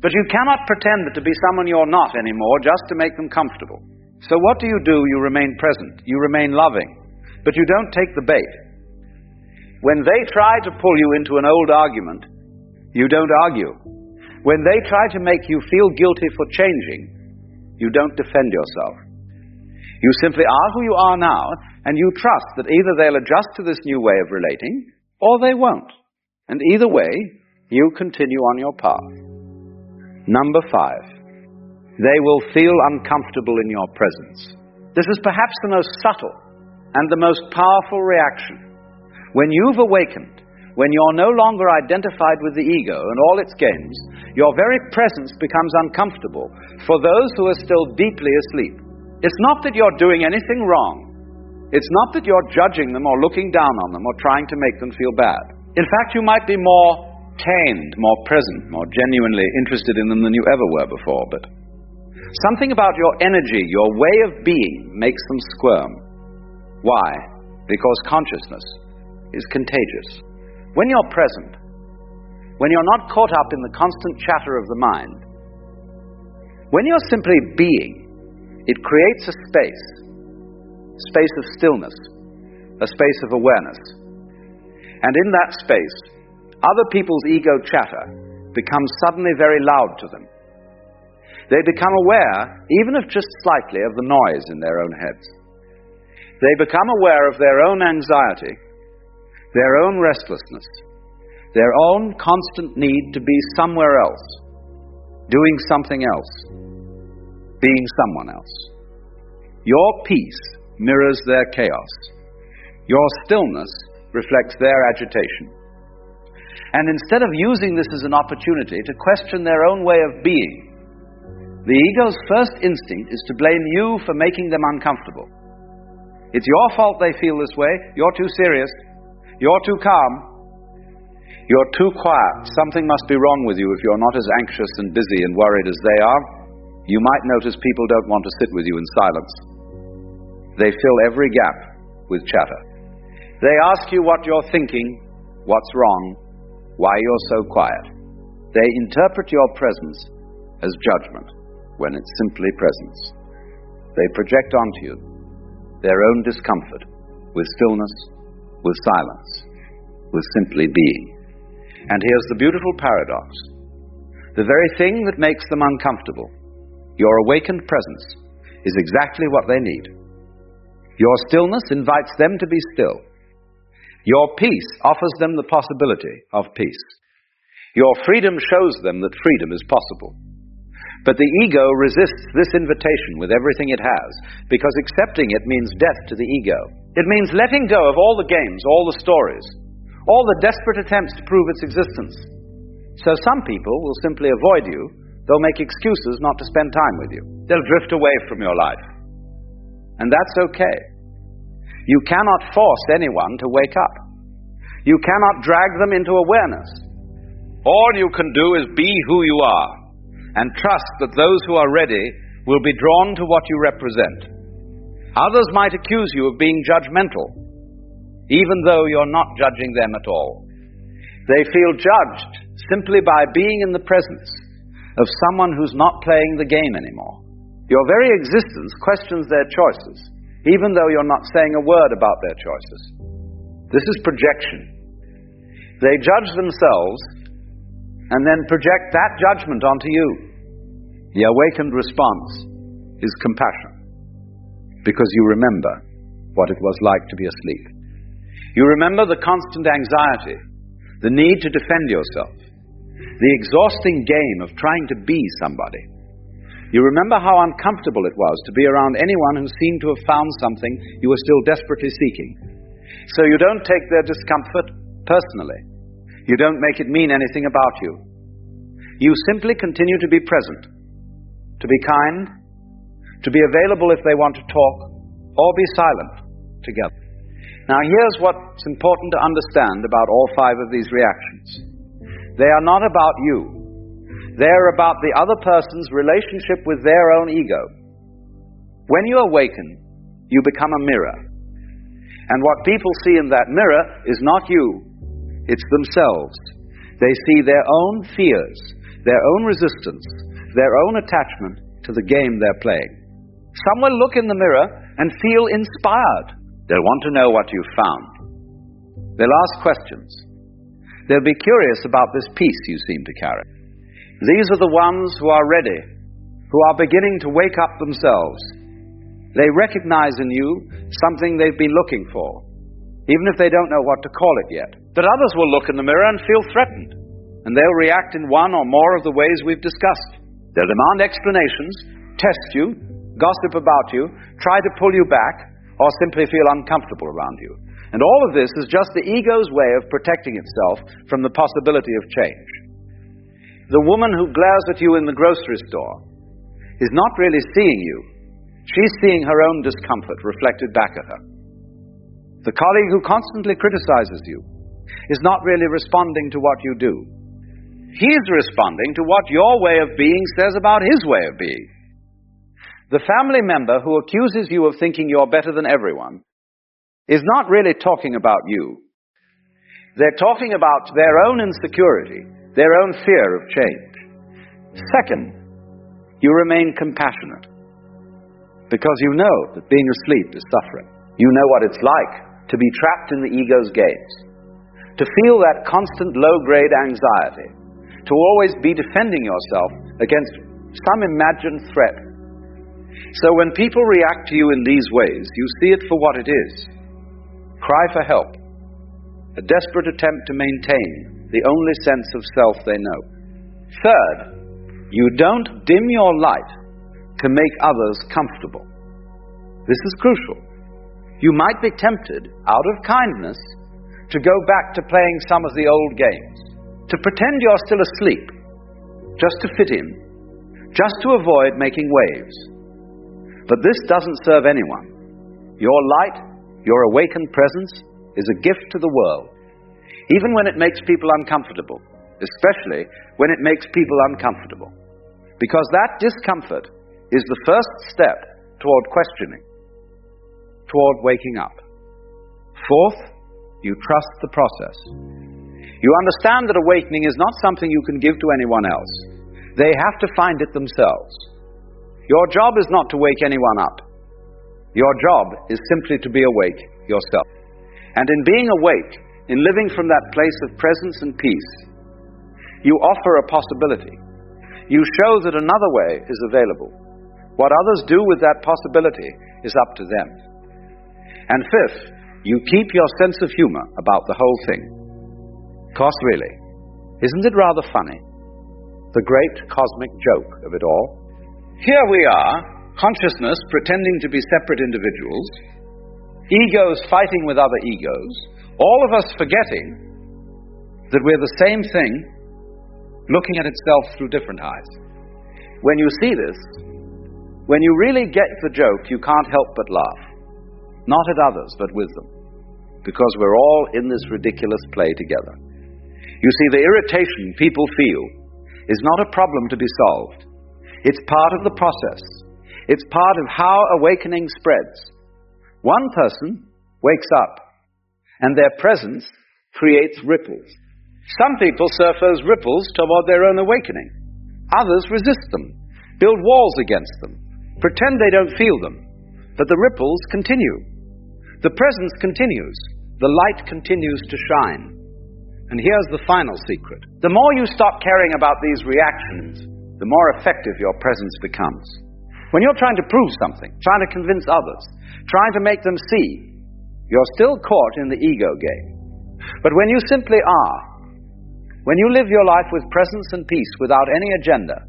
S3: But you cannot pretend to be someone you're not anymore just to make them comfortable. So what do? You remain present. You remain loving. But you don't take the bait. When they try to pull you into an old argument, you don't argue. When they try to make you feel guilty for changing, you don't defend yourself. You simply are who you are now, and you trust that either they'll adjust to this new way of relating, or they won't. And either way, you continue on your path. Number 5. They will feel uncomfortable in your presence. This is perhaps the most subtle and the most powerful reaction. When you've awakened, when you're no longer identified with the ego and all its games, your very presence becomes uncomfortable for those who are still deeply asleep. It's not that you're doing anything wrong. It's not that you're judging them or looking down on them or trying to make them feel bad. In fact, you might be more tamed, more present, more genuinely interested in them than you ever were before, but something about your energy, your way of being, makes them squirm. Why? Because consciousness is contagious. When you're present, when you're not caught up in the constant chatter of the mind, when you're simply being, it creates a space of stillness, a space of awareness. And in that space, other people's ego chatter becomes suddenly very loud to them. They become aware, even if just slightly, of the noise in their own heads. They become aware of their own anxiety, their own restlessness, their own constant need to be somewhere else, doing something else, being someone else. Your peace mirrors their chaos. Your stillness reflects their agitation. And instead of using this as an opportunity to question their own way of being, the ego's first instinct is to blame you for making them uncomfortable. It's your fault they feel this way. You're too serious. You're too calm. You're too quiet. Something must be wrong with you if you're not as anxious and busy and worried as they are. You might notice people don't want to sit with you in silence. They fill every gap with chatter. They ask you what you're thinking, what's wrong, why you're so quiet. They interpret your presence as judgment when it's simply presence. They project onto you their own discomfort with stillness, with silence, with simply being. And here's the beautiful paradox. The very thing that makes them uncomfortable, your awakened presence, is exactly what they need. Your stillness invites them to be still. Your peace offers them the possibility of peace. Your freedom shows them that freedom is possible. But the ego resists this invitation with everything it has, because accepting it means death to the ego. It means letting go of all the games, all the stories, all the desperate attempts to prove its existence. So some people will simply avoid you. They'll make excuses not to spend time with you. They'll drift away from your life. And that's okay. You cannot force anyone to wake up. You cannot drag them into awareness. All you can do is be who you are and trust that those who are ready will be drawn to what you represent. Others might accuse you of being judgmental, even though you're not judging them at all. They feel judged simply by being in the presence of someone who's not playing the game anymore. Your very existence questions their choices, even though you're not saying a word about their choices. This is projection. They judge themselves and then project that judgment onto you. The awakened response is compassion, because you remember what it was like to be asleep. You remember the constant anxiety, the need to defend yourself, the exhausting game of trying to be somebody. You remember how uncomfortable it was to be around anyone who seemed to have found something you were still desperately seeking. So you don't take their discomfort personally. You don't make it mean anything about you. You simply continue to be present, to be kind, to be available if they want to talk, or be silent together. Now here's what's important to understand about all 5 of these reactions. They are not about you. They're about the other person's relationship with their own ego. When you awaken, you become a mirror. And what people see in that mirror is not you, it's themselves. They see their own fears, their own resistance, their own attachment to the game they're playing. Some will look in the mirror and feel inspired. They'll want to know what you've found. They'll ask questions. They'll be curious about this peace you seem to carry. These are the ones who are ready, who are beginning to wake up themselves. They recognize in you something they've been looking for, even if they don't know what to call it yet. But others will look in the mirror and feel threatened, and they'll react in one or more of the ways we've discussed. They'll demand explanations, test you, gossip about you, try to pull you back, or simply feel uncomfortable around you. And all of this is just the ego's way of protecting itself from the possibility of change. The woman who glares at you in the grocery store is not really seeing you. She's seeing her own discomfort reflected back at her. The colleague who constantly criticizes you is not really responding to what you do. He's responding to what your way of being says about his way of being. The family member who accuses you of thinking you're better than everyone is not really talking about you. They're talking about their own insecurity, their own fear of change. Second, you remain compassionate, because you know that being asleep is suffering. You know what it's like to be trapped in the ego's games, to feel that constant low-grade anxiety, to always be defending yourself against some imagined threat. So when people react to you in these ways, you see it for what it is. Cry for help. A desperate attempt to maintain the only sense of self they know. Third, you don't dim your light to make others comfortable. This is crucial. You might be tempted, out of kindness, to go back to playing some of the old games, to pretend you're still asleep, just to fit in, just to avoid making waves. But this doesn't serve anyone. Your light, your awakened presence, is a gift to the world, even when it makes people uncomfortable, especially when it makes people uncomfortable, because that discomfort is the first step toward questioning, toward waking up. Fourth, you trust the process. You understand that awakening is not something you can give to anyone else. They have to find it themselves. Your job is not to wake anyone up. Your job is simply to be awake yourself. And in being awake, in living from that place of presence and peace, you offer a possibility. You show that another way is available. What others do with that possibility is up to them. And fifth, you keep your sense of humor about the whole thing. 'Cause really, isn't it rather funny? The great cosmic joke of it all. Here we are, consciousness pretending to be separate individuals, egos fighting with other egos, all of us forgetting that we're the same thing, looking at itself through different eyes. When you see this, when you really get the joke, you can't help but laugh. Not at others, but with them. Because we're all in this ridiculous play together. You see, the irritation people feel is not a problem to be solved. It's part of the process. It's part of how awakening spreads. One person wakes up, and their presence creates ripples. Some people surf those ripples toward their own awakening. Others resist them, build walls against them, pretend they don't feel them. But the ripples continue. The presence continues. The light continues to shine. And here's the final secret. The more you stop caring about these reactions, the more effective your presence becomes. When you're trying to prove something, trying to convince others, trying to make them see, you're still caught in the ego game. But when you simply are, when you live your life with presence and peace without any agenda,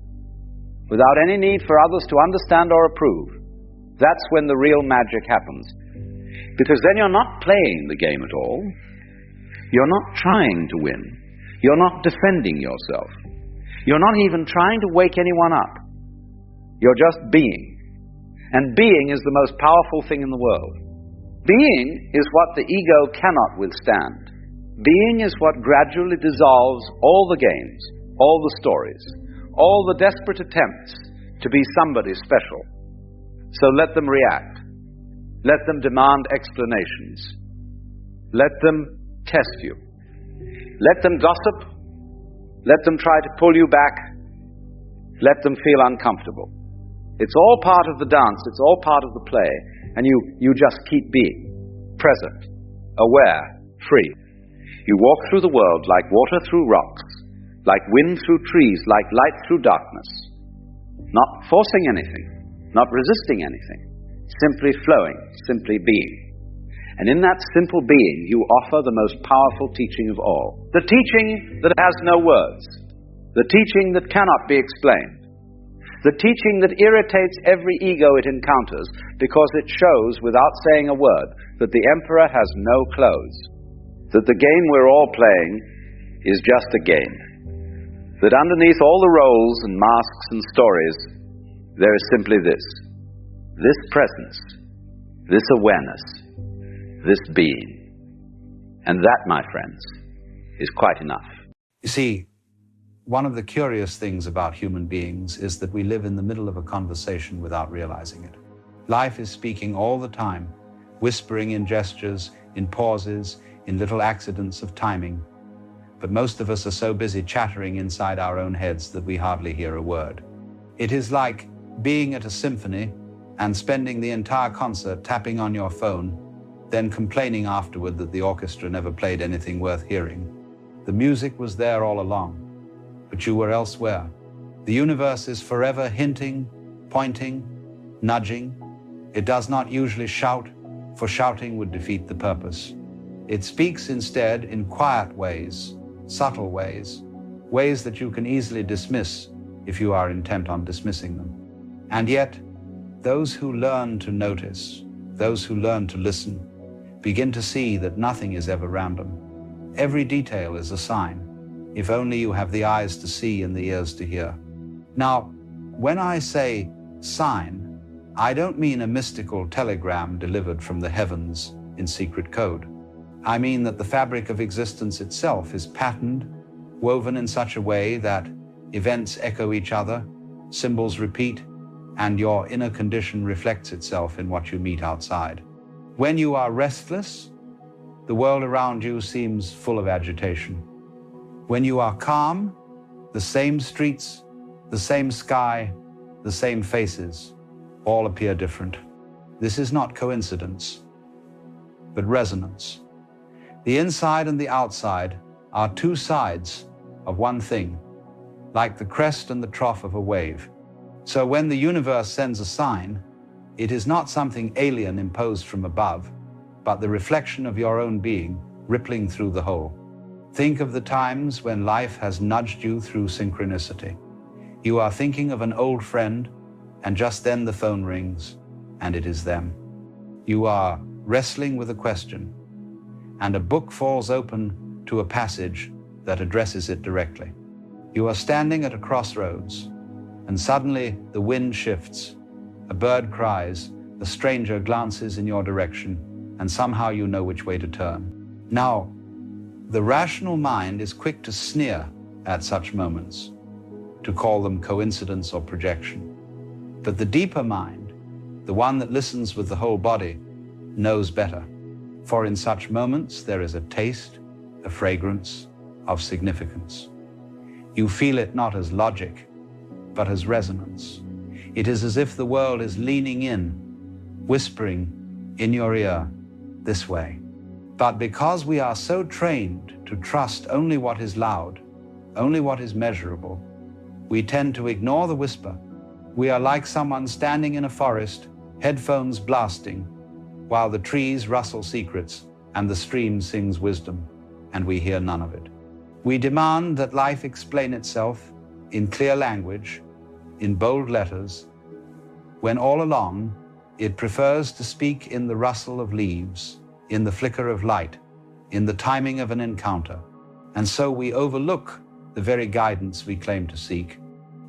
S3: without any need for others to understand or approve, that's when the real magic happens. Because then you're not playing the game at all. You're not trying to win. You're not defending yourself. You're not even trying to wake anyone up. You're just being. And being is the most powerful thing in the world. Being is what the ego cannot withstand. Being is what gradually dissolves all the games, all the stories, all the desperate attempts to be somebody special. So let them react. Let them demand explanations. Let them test you. Let them gossip. Let them try to pull you back. Let them feel uncomfortable. It's all part of the dance. It's all part of the play. And you just keep being present, aware, free. You walk through the world like water through rocks, like wind through trees, like light through darkness. Not forcing anything, not resisting anything. Simply flowing, simply being. And in that simple being, you offer the most powerful teaching of all. The teaching that has no words. The teaching that cannot be explained. The teaching that irritates every ego it encounters because it shows, without saying a word, that the emperor has no clothes. That the game we're all playing is just a game. That underneath all the roles and masks and stories, there is simply this. This presence, this awareness, this being. And that, my friends, is quite enough.
S2: You see, one of the curious things about human beings is that we live in the middle of a conversation without realizing it. Life is speaking all the time, whispering in gestures, in pauses, in little accidents of timing. But most of us are so busy chattering inside our own heads that we hardly hear a word. It is like being at a symphony and spending the entire concert tapping on your phone, then complaining afterward that the orchestra never played anything worth hearing. The music was there all along, but you were elsewhere. The universe is forever hinting, pointing, nudging. It does not usually shout, for shouting would defeat the purpose. It speaks instead in quiet ways, subtle ways, ways that you can easily dismiss if you are intent on dismissing them. And yet, those who learn to notice, those who learn to listen, begin to see that nothing is ever random. Every detail is a sign, if only you have the eyes to see and the ears to hear. Now, when I say sign, I don't mean a mystical telegram delivered from the heavens in secret code. I mean that the fabric of existence itself is patterned, woven in such a way that events echo each other, symbols repeat, and your inner condition reflects itself in what you meet outside. When you are restless, the world around you seems full of agitation. When you are calm, the same streets, the same sky, the same faces, all appear different. This is not coincidence, but resonance. The inside and the outside are two sides of one thing, like the crest and the trough of a wave. So when the universe sends a sign, it is not something alien imposed from above, but the reflection of your own being rippling through the whole. Think of the times when life has nudged you through synchronicity. You are thinking of an old friend, and just then the phone rings, and it is them. You are wrestling with a question, and a book falls open to a passage that addresses it directly. You are standing at a crossroads, and suddenly the wind shifts, a bird cries, a stranger glances in your direction, and somehow you know which way to turn. Now, the rational mind is quick to sneer at such moments, to call them coincidence or projection. But the deeper mind, the one that listens with the whole body, knows better. For in such moments there is a taste, a fragrance of significance. You feel it not as logic, but as resonance. It is as if the world is leaning in, whispering in your ear, this way. But because we are so trained to trust only what is loud, only what is measurable, we tend to ignore the whisper. We are like someone standing in a forest, headphones blasting, while the trees rustle secrets and the stream sings wisdom, and we hear none of it. We demand that life explain itself in clear language, in bold letters, when all along it prefers to speak in the rustle of leaves, in the flicker of light, in the timing of an encounter. And so we overlook the very guidance we claim to seek.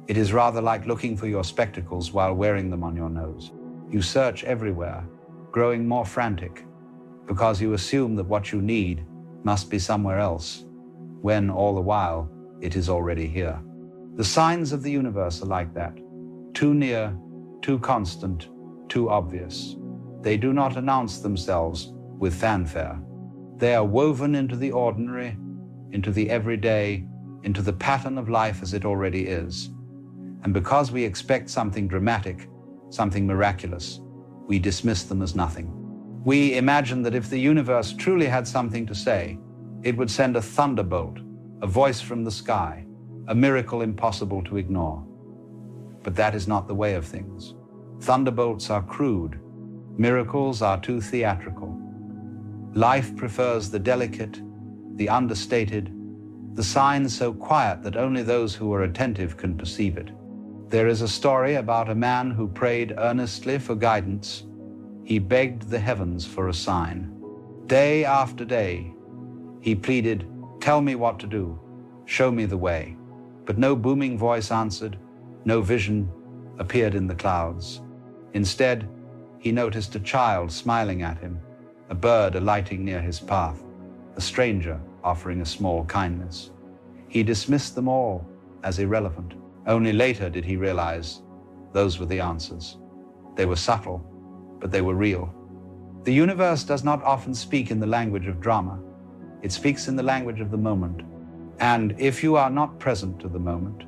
S2: It is rather like looking for your spectacles while wearing them on your nose. You search everywhere, growing more frantic, because you assume that what you need must be somewhere else, when all the while it is already here. The signs of the universe are like that, too near, too constant, too obvious. They do not announce themselves with fanfare. They are woven into the ordinary, into the everyday, into the pattern of life as it already is. And because we expect something dramatic, something miraculous, we dismiss them as nothing. We imagine that if the universe truly had something to say, it would send a thunderbolt, a voice from the sky, a miracle impossible to ignore. But that is not the way of things. Thunderbolts are crude. Miracles are too theatrical. Life prefers the delicate, the understated, the signs so quiet that only those who are attentive can perceive it. There is a story about a man who prayed earnestly for guidance. He begged the heavens for a sign. Day after day, he pleaded, "Tell me what to do, show me the way." But no booming voice answered, no vision appeared in the clouds. Instead, he noticed a child smiling at him, a bird alighting near his path, a stranger offering a small kindness. He dismissed them all as irrelevant. Only later did he realize those were the answers. They were subtle, but they were real. The universe does not often speak in the language of drama. It speaks in the language of the moment. And if you are not present to the moment,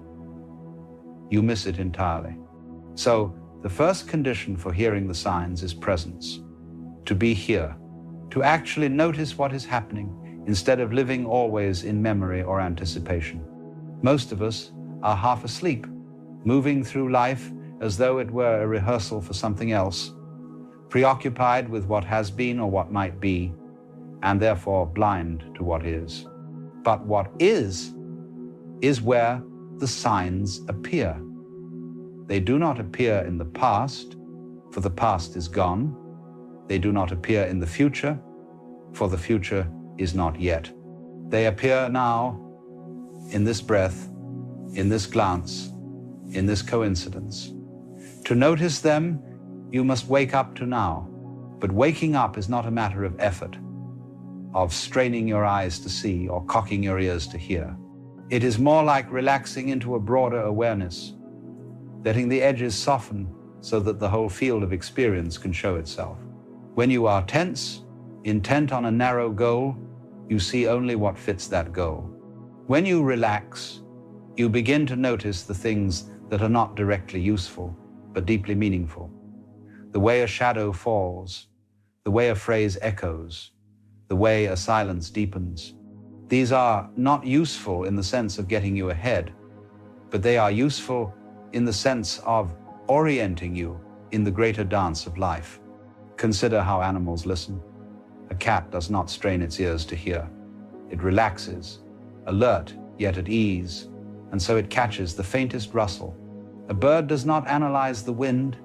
S2: you miss it entirely. So the first condition for hearing the signs is presence. To be here, to actually notice what is happening instead of living always in memory or anticipation. Most of us are half asleep, moving through life as though it were a rehearsal for something else, preoccupied with what has been or what might be, and therefore blind to what is. But what is where the signs appear. They do not appear in the past, for the past is gone. They do not appear in the future, for the future is not yet. They appear now, in this breath, in this glance, in this coincidence. To notice them, you must wake up to now. But waking up is not a matter of effort, of straining your eyes to see or cocking your ears to hear. It is more like relaxing into a broader awareness, letting the edges soften so that the whole field of experience can show itself. When you are tense, intent on a narrow goal, you see only what fits that goal. When you relax, you begin to notice the things that are not directly useful, but deeply meaningful. The way a shadow falls, the way a phrase echoes, the way a silence deepens. These are not useful in the sense of getting you ahead, but they are useful in the sense of orienting you in the greater dance of life. Consider how animals listen. A cat does not strain its ears to hear. It relaxes, alert yet at ease, and so it catches the faintest rustle. A bird does not analyze the wind.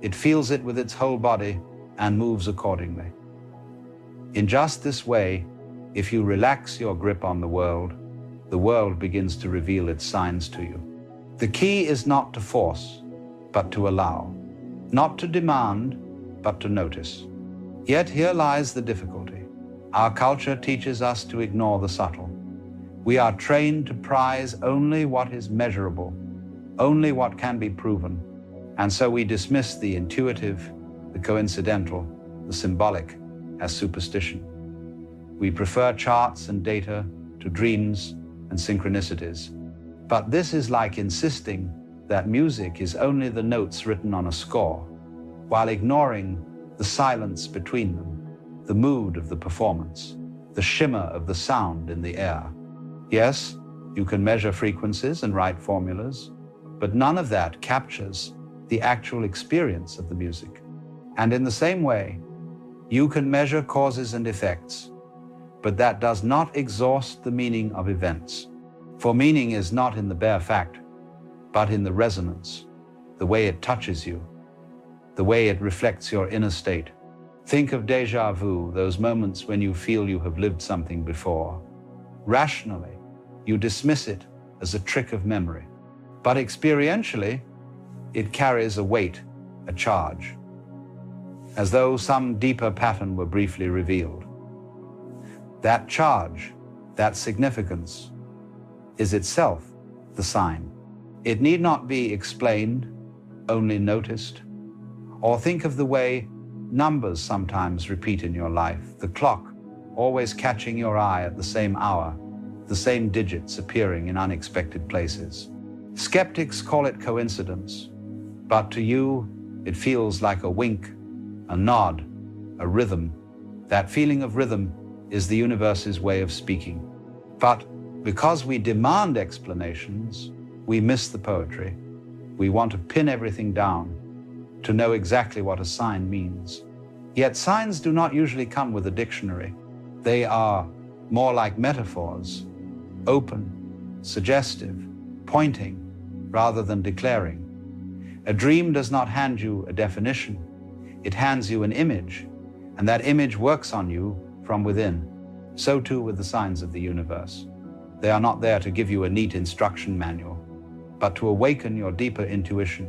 S2: It feels it with its whole body and moves accordingly. In just this way, if you relax your grip on the world begins to reveal its signs to you. The key is not to force, but to allow. Not to demand, but to notice. Yet here lies the difficulty. Our culture teaches us to ignore the subtle. We are trained to prize only what is measurable, only what can be proven, and so we dismiss the intuitive, the coincidental, the symbolic as superstition. We prefer charts and data to dreams and synchronicities. But this is like insisting that music is only the notes written on a score, while ignoring the silence between them, the mood of the performance, the shimmer of the sound in the air. Yes, you can measure frequencies and write formulas, but none of that captures the actual experience of the music. And in the same way, you can measure causes and effects, but that does not exhaust the meaning of events. For meaning is not in the bare fact, but in the resonance, the way it touches you, the way it reflects your inner state. Think of déjà vu, those moments when you feel you have lived something before. Rationally, you dismiss it as a trick of memory, but experientially, it carries a weight, a charge, as though some deeper pattern were briefly revealed. That charge, that significance, is itself the sign. It need not be explained, only noticed. Or think of the way numbers sometimes repeat in your life, the clock always catching your eye at the same hour, the same digits appearing in unexpected places. Skeptics call it coincidence, but to you, it feels like a wink, a nod, a rhythm. That feeling of rhythm is the universe's way of speaking. But because we demand explanations, we miss the poetry. We want to pin everything down, to know exactly what a sign means. Yet signs do not usually come with a dictionary. They are more like metaphors, open, suggestive, pointing, rather than declaring. A dream does not hand you a definition. It hands you an image, and that image works on you from within. So too with the signs of the universe. They are not there to give you a neat instruction manual, but to awaken your deeper intuition,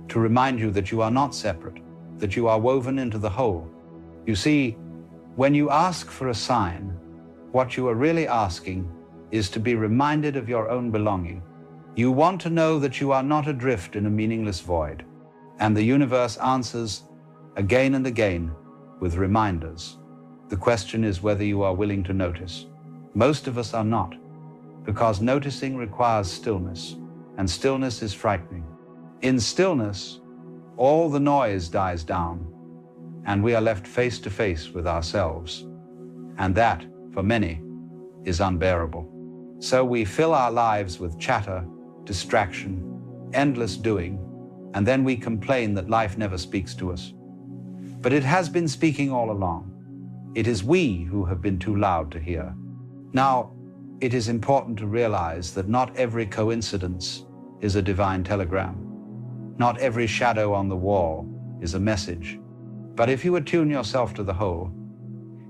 S2: to remind you that you are not separate, that you are woven into the whole. You see, when you ask for a sign, what you are really asking is to be reminded of your own belonging. You want to know that you are not adrift in a meaningless void, and the universe answers again and again with reminders. The question is whether you are willing to notice. Most of us are not, because noticing requires stillness, and stillness is frightening. In stillness, all the noise dies down, and we are left face to face with ourselves. And that, for many, is unbearable. So we fill our lives with chatter, distraction, endless doing, and then we complain that life never speaks to us. But it has been speaking all along. It is we who have been too loud to hear. Now, it is important to realize that not every coincidence is a divine telegram. Not every shadow on the wall is a message. But if you attune yourself to the whole,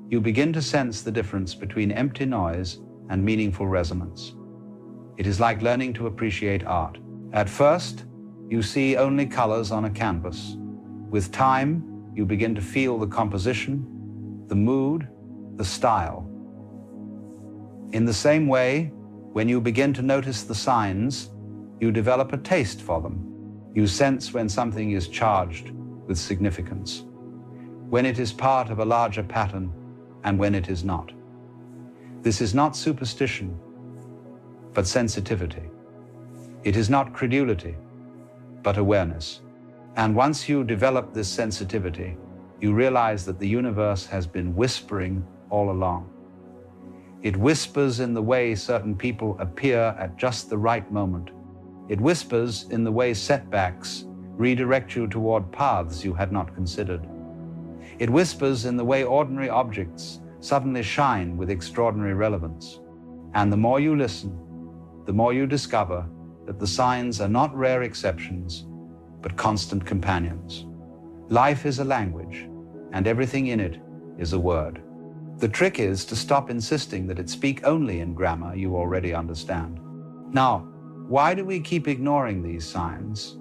S2: you begin to sense the difference between empty noise and meaningful resonance. It is like learning to appreciate art. At first, you see only colors on a canvas. With time, you begin to feel the composition, the mood, the style. In the same way, when you begin to notice the signs, you develop a taste for them. You sense when something is charged with significance, when it is part of a larger pattern, and when it is not. This is not superstition, but sensitivity. It is not credulity, but awareness. And once you develop this sensitivity, you realize that the universe has been whispering all along. It whispers in the way certain people appear at just the right moment. It whispers in the way setbacks redirect you toward paths you had not considered. It whispers in the way ordinary objects suddenly shine with extraordinary relevance. And the more you listen, the more you discover that the signs are not rare exceptions, but constant companions. Life is a language, and everything in it is a word. The trick is to stop insisting that it speak only in grammar you already understand. Now, why do we keep ignoring these signs?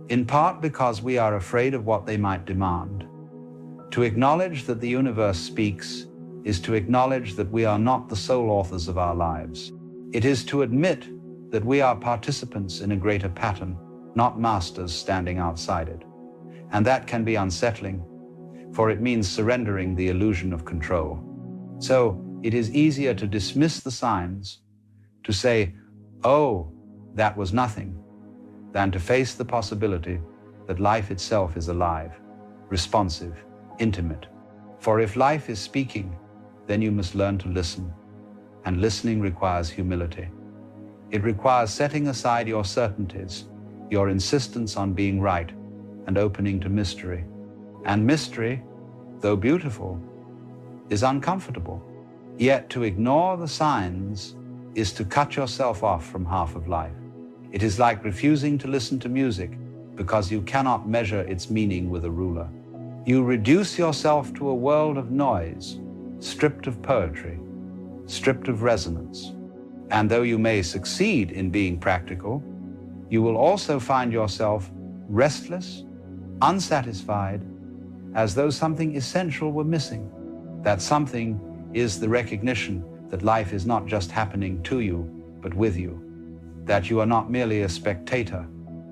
S2: In part because we are afraid of what they might demand. To acknowledge that the universe speaks is to acknowledge that we are not the sole authors of our lives. It is to admit that we are participants in a greater pattern, not masters standing outside it. And that can be unsettling, for it means surrendering the illusion of control. So it is easier to dismiss the signs, to say, "Oh, that was nothing," than to face the possibility that life itself is alive, responsive, intimate. For if life is speaking, then you must learn to listen, and listening requires humility. It requires setting aside your certainties, your insistence on being right, and opening to mystery. And mystery, though beautiful, is uncomfortable. Yet to ignore the signs is to cut yourself off from half of life. It is like refusing to listen to music because you cannot measure its meaning with a ruler. You reduce yourself to a world of noise, stripped of poetry, stripped of resonance. And though you may succeed in being practical, you will also find yourself restless, unsatisfied, as though something essential were missing. That something is the recognition that life is not just happening to you, but with you. That you are not merely a spectator,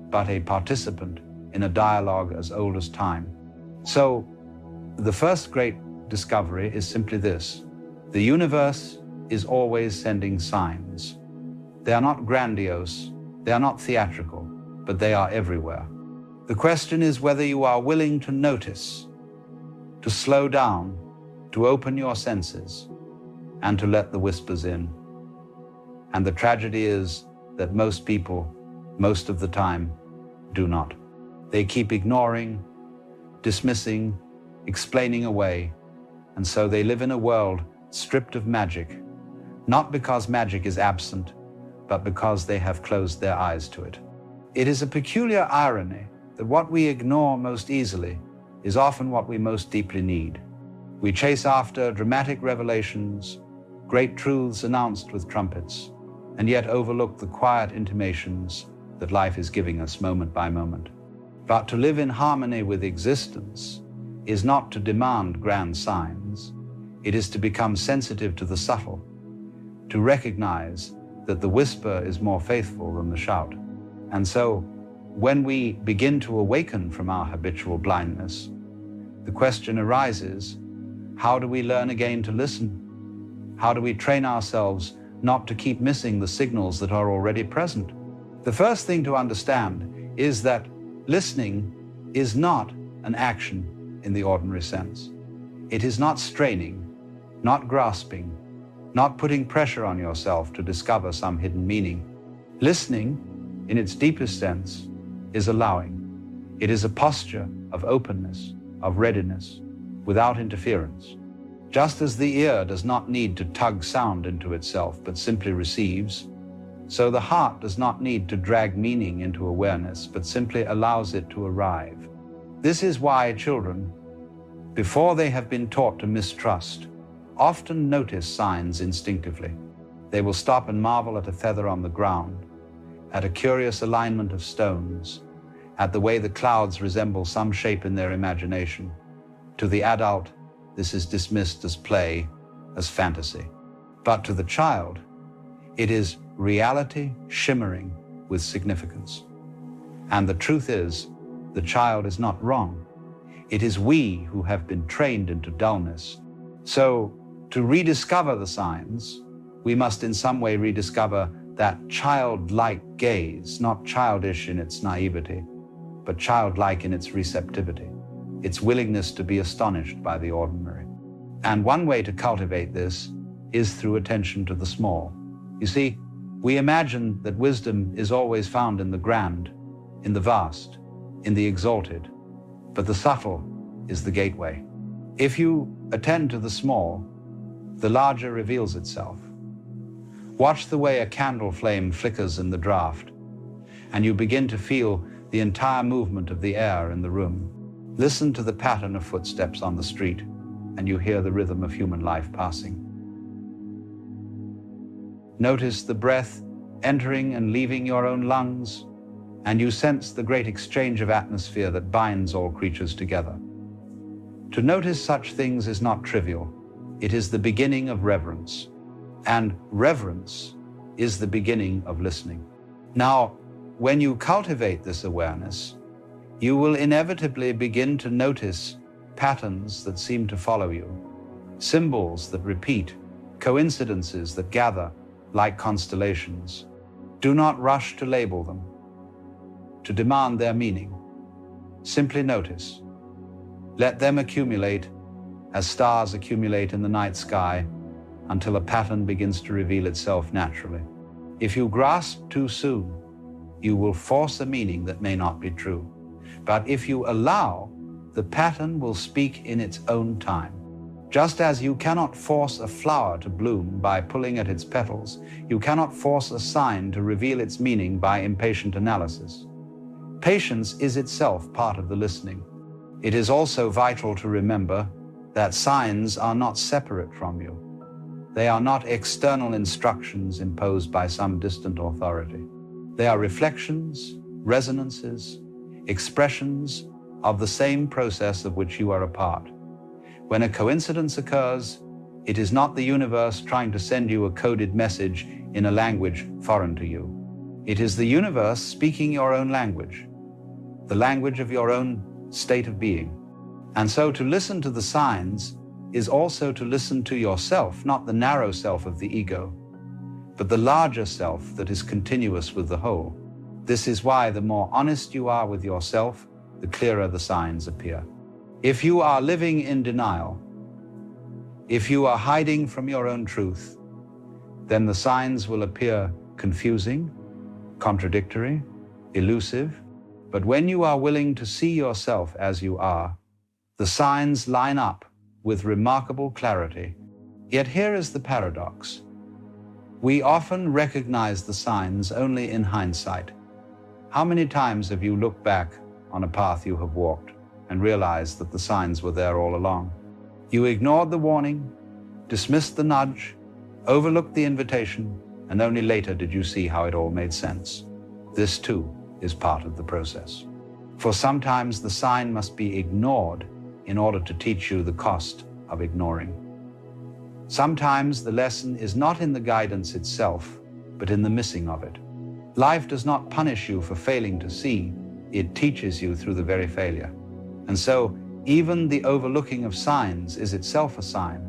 S2: but a participant in a dialogue as old as time. So, the first great discovery is simply this: the universe is always sending signs. They are not grandiose, they are not theatrical, but they are everywhere. The question is whether you are willing to notice, to slow down, to open your senses, and to let the whispers in. And the tragedy is that most people, most of the time, do not. They keep ignoring, dismissing, explaining away, and so they live in a world stripped of magic, not because magic is absent, but because they have closed their eyes to it. It is a peculiar irony that what we ignore most easily is often what we most deeply need. We chase after dramatic revelations, great truths announced with trumpets, and yet overlook the quiet intimations that life is giving us moment by moment. But to live in harmony with existence is not to demand grand signs. It is to become sensitive to the subtle, to recognize that the whisper is more faithful than the shout. And so, when we begin to awaken from our habitual blindness, the question arises, how do we learn again to listen? How do we train ourselves not to keep missing the signals that are already present? The first thing to understand is that listening is not an action in the ordinary sense. It is not straining, not grasping, not putting pressure on yourself to discover some hidden meaning. Listening, in its deepest sense, is allowing. It is a posture of openness, of readiness, without interference. Just as the ear does not need to tug sound into itself, but simply receives, so the heart does not need to drag meaning into awareness, but simply allows it to arrive. This is why children, before they have been taught to mistrust, often notice signs instinctively. They will stop and marvel at a feather on the ground, at a curious alignment of stones, at the way the clouds resemble some shape in their imagination. To the adult, this is dismissed as play, as fantasy. But to the child, it is reality shimmering with significance. And the truth is, the child is not wrong. It is we who have been trained into dullness. So, to rediscover the signs, we must in some way rediscover that childlike gaze, not childish in its naivety, but childlike in its receptivity, its willingness to be astonished by the ordinary. And one way to cultivate this is through attention to the small. You see, we imagine that wisdom is always found in the grand, in the vast, in the exalted, but the subtle is the gateway. If you attend to the small, the larger reveals itself. Watch the way a candle flame flickers in the draught, and you begin to feel the entire movement of the air in the room. Listen to the pattern of footsteps on the street, and you hear the rhythm of human life passing. Notice the breath entering and leaving your own lungs, and you sense the great exchange of atmosphere that binds all creatures together. To notice such things is not trivial. It is the beginning of reverence, and reverence is the beginning of listening. Now, when you cultivate this awareness, you will inevitably begin to notice patterns that seem to follow you, symbols that repeat, coincidences that gather like constellations. Do not rush to label them, to demand their meaning. Simply notice. Let them accumulate as stars accumulate in the night sky until a pattern begins to reveal itself naturally. If you grasp too soon, you will force a meaning that may not be true. But if you allow, the pattern will speak in its own time. Just as you cannot force a flower to bloom by pulling at its petals, you cannot force a sign to reveal its meaning by impatient analysis. Patience is itself part of the listening. It is also vital to remember that signs are not separate from you. They are not external instructions imposed by some distant authority. They are reflections, resonances, expressions of the same process of which you are a part. When a coincidence occurs, it is not the universe trying to send you a coded message in a language foreign to you. It is the universe speaking your own language, the language of your own state of being. And so to listen to the signs is also to listen to yourself, not the narrow self of the ego, but the larger self that is continuous with the whole. This is why the more honest you are with yourself, the clearer the signs appear. If you are living in denial, if you are hiding from your own truth, then the signs will appear confusing, contradictory, elusive. But when you are willing to see yourself as you are, the signs line up with remarkable clarity. Yet here is the paradox. We often recognize the signs only in hindsight. How many times have you looked back on a path you have walked and realized that the signs were there all along? You ignored the warning, dismissed the nudge, overlooked the invitation, and only later did you see how it all made sense. This too is part of the process. For sometimes the sign must be ignored in order to teach you the cost of ignoring. Sometimes the lesson is not in the guidance itself, but in the missing of it. Life does not punish you for failing to see, it teaches you through the very failure. And so, even the overlooking of signs is itself a sign,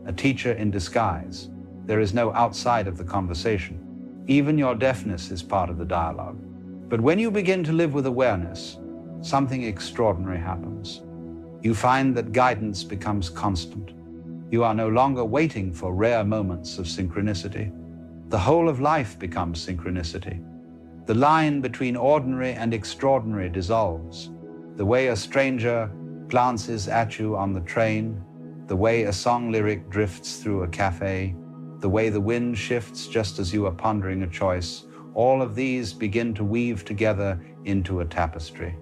S2: a teacher in disguise. There is no outside of the conversation. Even your deafness is part of the dialogue. But when you begin to live with awareness, something extraordinary happens. You find that guidance becomes constant. You are no longer waiting for rare moments of synchronicity. The whole of life becomes synchronicity. The line between ordinary and extraordinary dissolves. The way a stranger glances at you on the train, the way a song lyric drifts through a cafe, the way the wind shifts just as you are pondering a choice, all of these begin to weave together into a tapestry.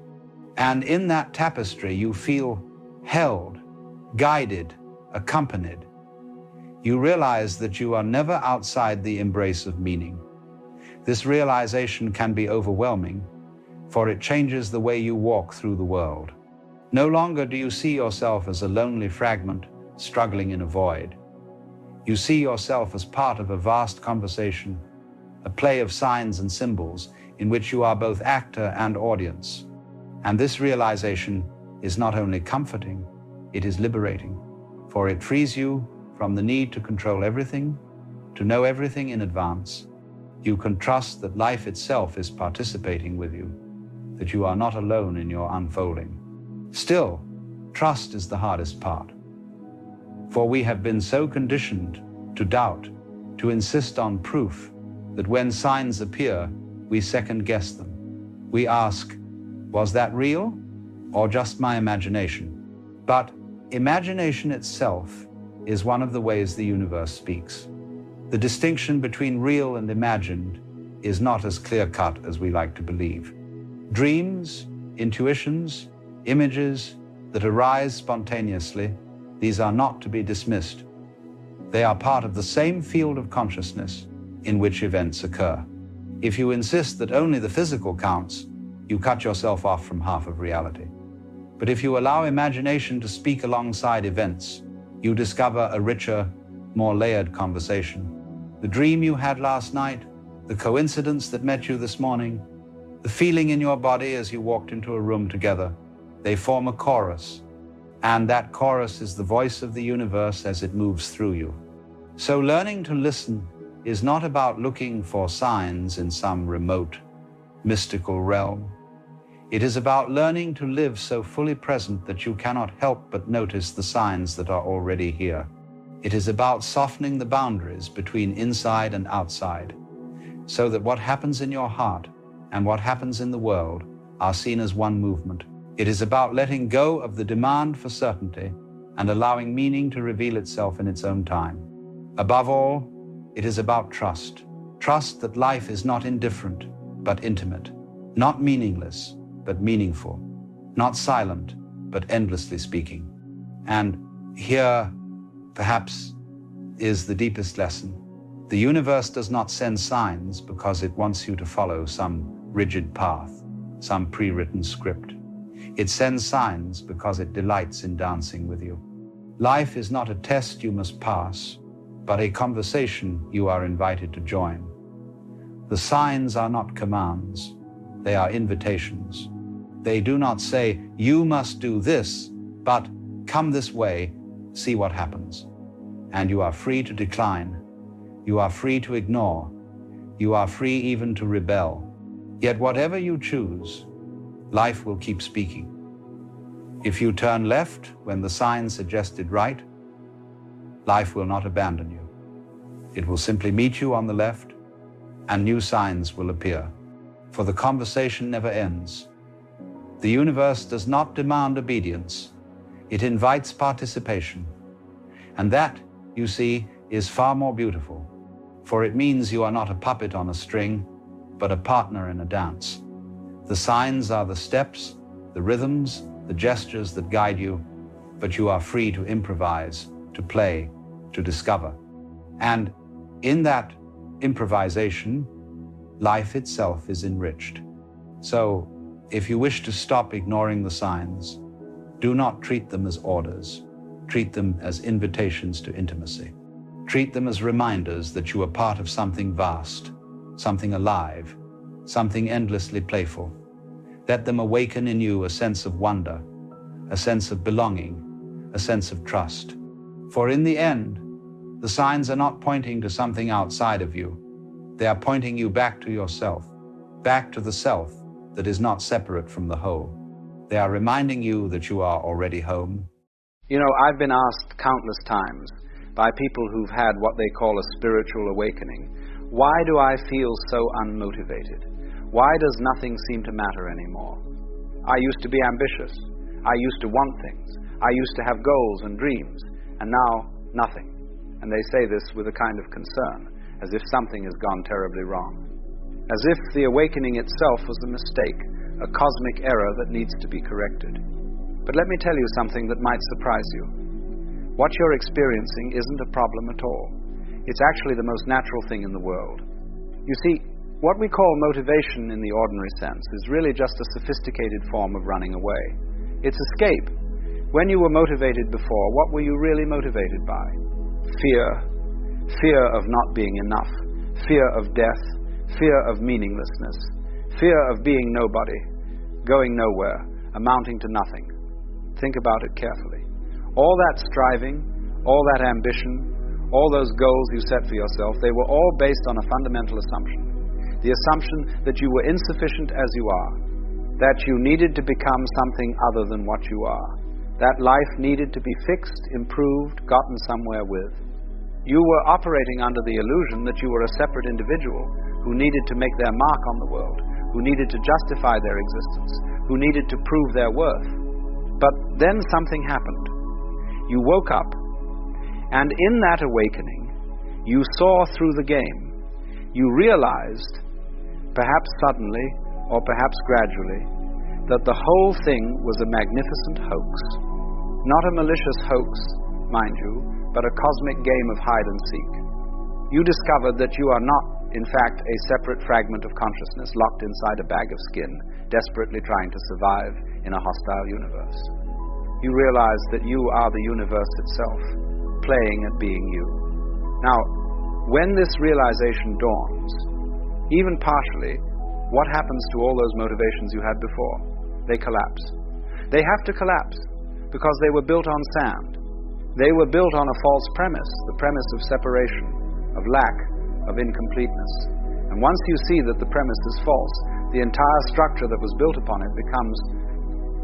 S2: And in that tapestry, you feel held, guided, accompanied. You realize that you are never outside the embrace of meaning. This realization can be overwhelming, for it changes the way you walk through the world. No longer do you see yourself as a lonely fragment struggling in a void. You see yourself as part of a vast conversation, a play of signs and symbols in which you are both actor and audience. And this realization is not only comforting, it is liberating, for it frees you from the need to control everything, to know everything in advance. You can trust that life itself is participating with you, that you are not alone in your unfolding. Still, trust is the hardest part, for we have been so conditioned to doubt, to insist on proof, that when signs appear, we second-guess them. We ask, was that real or just my imagination? But imagination itself is one of the ways the universe speaks. The distinction between real and imagined is not as clear-cut as we like to believe. Dreams, intuitions, images that arise spontaneously, these are not to be dismissed. They are part of the same field of consciousness in which events occur. If you insist that only the physical counts, you cut yourself off from half of reality. But if you allow imagination to speak alongside events, you discover a richer, more layered conversation. The dream you had last night, the coincidence that met you this morning, the feeling in your body as you walked into a room together, they form a chorus. And that chorus is the voice of the universe as it moves through you. So learning to listen is not about looking for signs in some remote, mystical realm. It is about learning to live so fully present that you cannot help but notice the signs that are already here. It is about softening the boundaries between inside and outside, so that what happens in your heart and what happens in the world are seen as one movement. It is about letting go of the demand for certainty and allowing meaning to reveal itself in its own time. Above all, it is about trust. Trust that life is not indifferent, but intimate, not meaningless, but meaningful, not silent, but endlessly speaking. And here, perhaps, is the deepest lesson. The universe does not send signs because it wants you to follow some rigid path, some pre-written script. It sends signs because it delights in dancing with you. Life is not a test you must pass, but a conversation you are invited to join. The signs are not commands, they are invitations. They do not say, you must do this, but come this way, see what happens. And you are free to decline. You are free to ignore. You are free even to rebel. Yet whatever you choose, life will keep speaking. If you turn left when the sign suggested right, life will not abandon you. It will simply meet you on the left, and new signs will appear. For the conversation never ends. The universe does not demand obedience. It invites participation. And that, you see, is far more beautiful, for it means you are not a puppet on a string, but a partner in a dance. The signs are the steps, the rhythms, the gestures that guide you, but you are free to improvise, to play, to discover. And in that improvisation, life itself is enriched. So, if you wish to stop ignoring the signs, do not treat them as orders. Treat them as invitations to intimacy. Treat them as reminders that you are part of something vast, something alive, something endlessly playful. Let them awaken in you a sense of wonder, a sense of belonging, a sense of trust. For in the end, the signs are not pointing to something outside of you. They are pointing you back to yourself, back to the self that is not separate from the whole. They are reminding you that you are already home.
S3: You know, I've been asked countless times by people who've had what they call a spiritual awakening, why do I feel so unmotivated? Why does nothing seem to matter anymore? I used to be ambitious. I used to want things. I used to have goals and dreams. and now nothing. And they say this with a kind of concern, as if something has gone terribly wrong. As if the awakening itself was a mistake, a cosmic error that needs to be corrected. But let me tell you something that might surprise you. What you're experiencing isn't a problem at all. It's actually the most natural thing in the world. You see, what we call motivation in the ordinary sense is really just a sophisticated form of running away. It's escape. When you were motivated before, what were you really motivated by? Fear. Fear of not being enough. Fear of death. Fear of meaninglessness. Fear of being nobody. Going nowhere. Amounting to nothing. Think about it carefully. All that striving, all that ambition, all those goals you set for yourself, they were all based on a fundamental assumption. The assumption that you were insufficient as you are, that you needed to become something other than what you are, that life needed to be fixed, improved, gotten somewhere with. You were operating under the illusion that you were a separate individual who needed to make their mark on the world, who needed to justify their existence, who needed to prove their worth. But then something happened. You woke up, and in that awakening, you saw through the game. You realized, perhaps suddenly, or perhaps gradually, that the whole thing was a magnificent hoax. Not a malicious hoax, mind you, but a cosmic game of hide and seek. You discovered that you are not, in fact, a separate fragment of consciousness locked inside a bag of skin, desperately trying to survive in a hostile universe. You realized that you are the universe itself, playing at being you. Now, when this realization dawns, even partially, what happens to all those motivations you had before? They collapse. They have to collapse because they were built on sand. They were built on a false premise, the premise of separation, of lack, of incompleteness. And once you see that the premise is false, the entire structure that was built upon it becomes,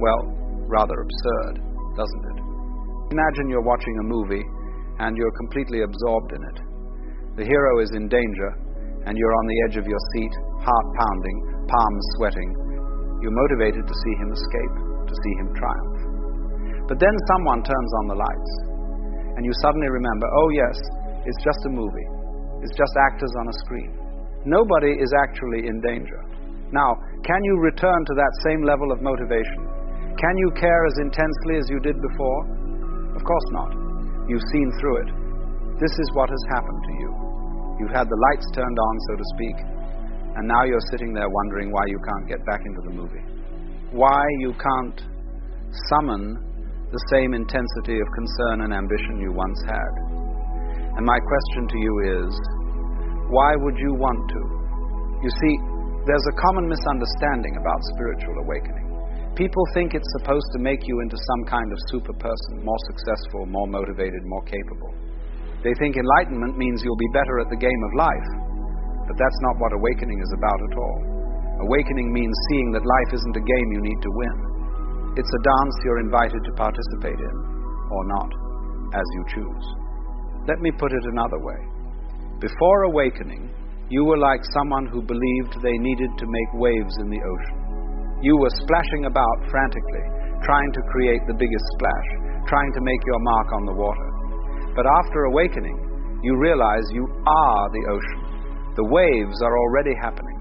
S3: well, rather absurd, doesn't it? Imagine you're watching a movie and you're completely absorbed in it. The hero is in danger and you're on the edge of your seat, heart pounding, palms sweating. You're motivated to see him escape, to see him triumph. But then someone turns on the lights and you suddenly remember, oh yes, it's just a movie. It's just actors on a screen. Nobody is actually in danger. Now, can you return to that same level of motivation? Can you care as intensely as you did before? Of course not. You've seen through it. This is what has happened to you. You've had the lights turned on, so to speak, and now you're sitting there wondering why you can't get back into the movie. Why you can't summon the same intensity of concern and ambition you once had. And my question to you is, why would you want to? You see, there's a common misunderstanding about spiritual awakening. People think it's supposed to make you into some kind of super person, more successful, more motivated, more capable. They think enlightenment means you'll be better at the game of life. But that's not what awakening is about at all. Awakening means seeing that life isn't a game you need to win. It's a dance you're invited to participate in, or not, as you choose. Let me put it another way. Before awakening, you were like someone who believed they needed to make waves in the ocean. You were splashing about frantically, trying to create the biggest splash, trying to make your mark on the water. But after awakening, you realize you are the ocean. The waves are already happening.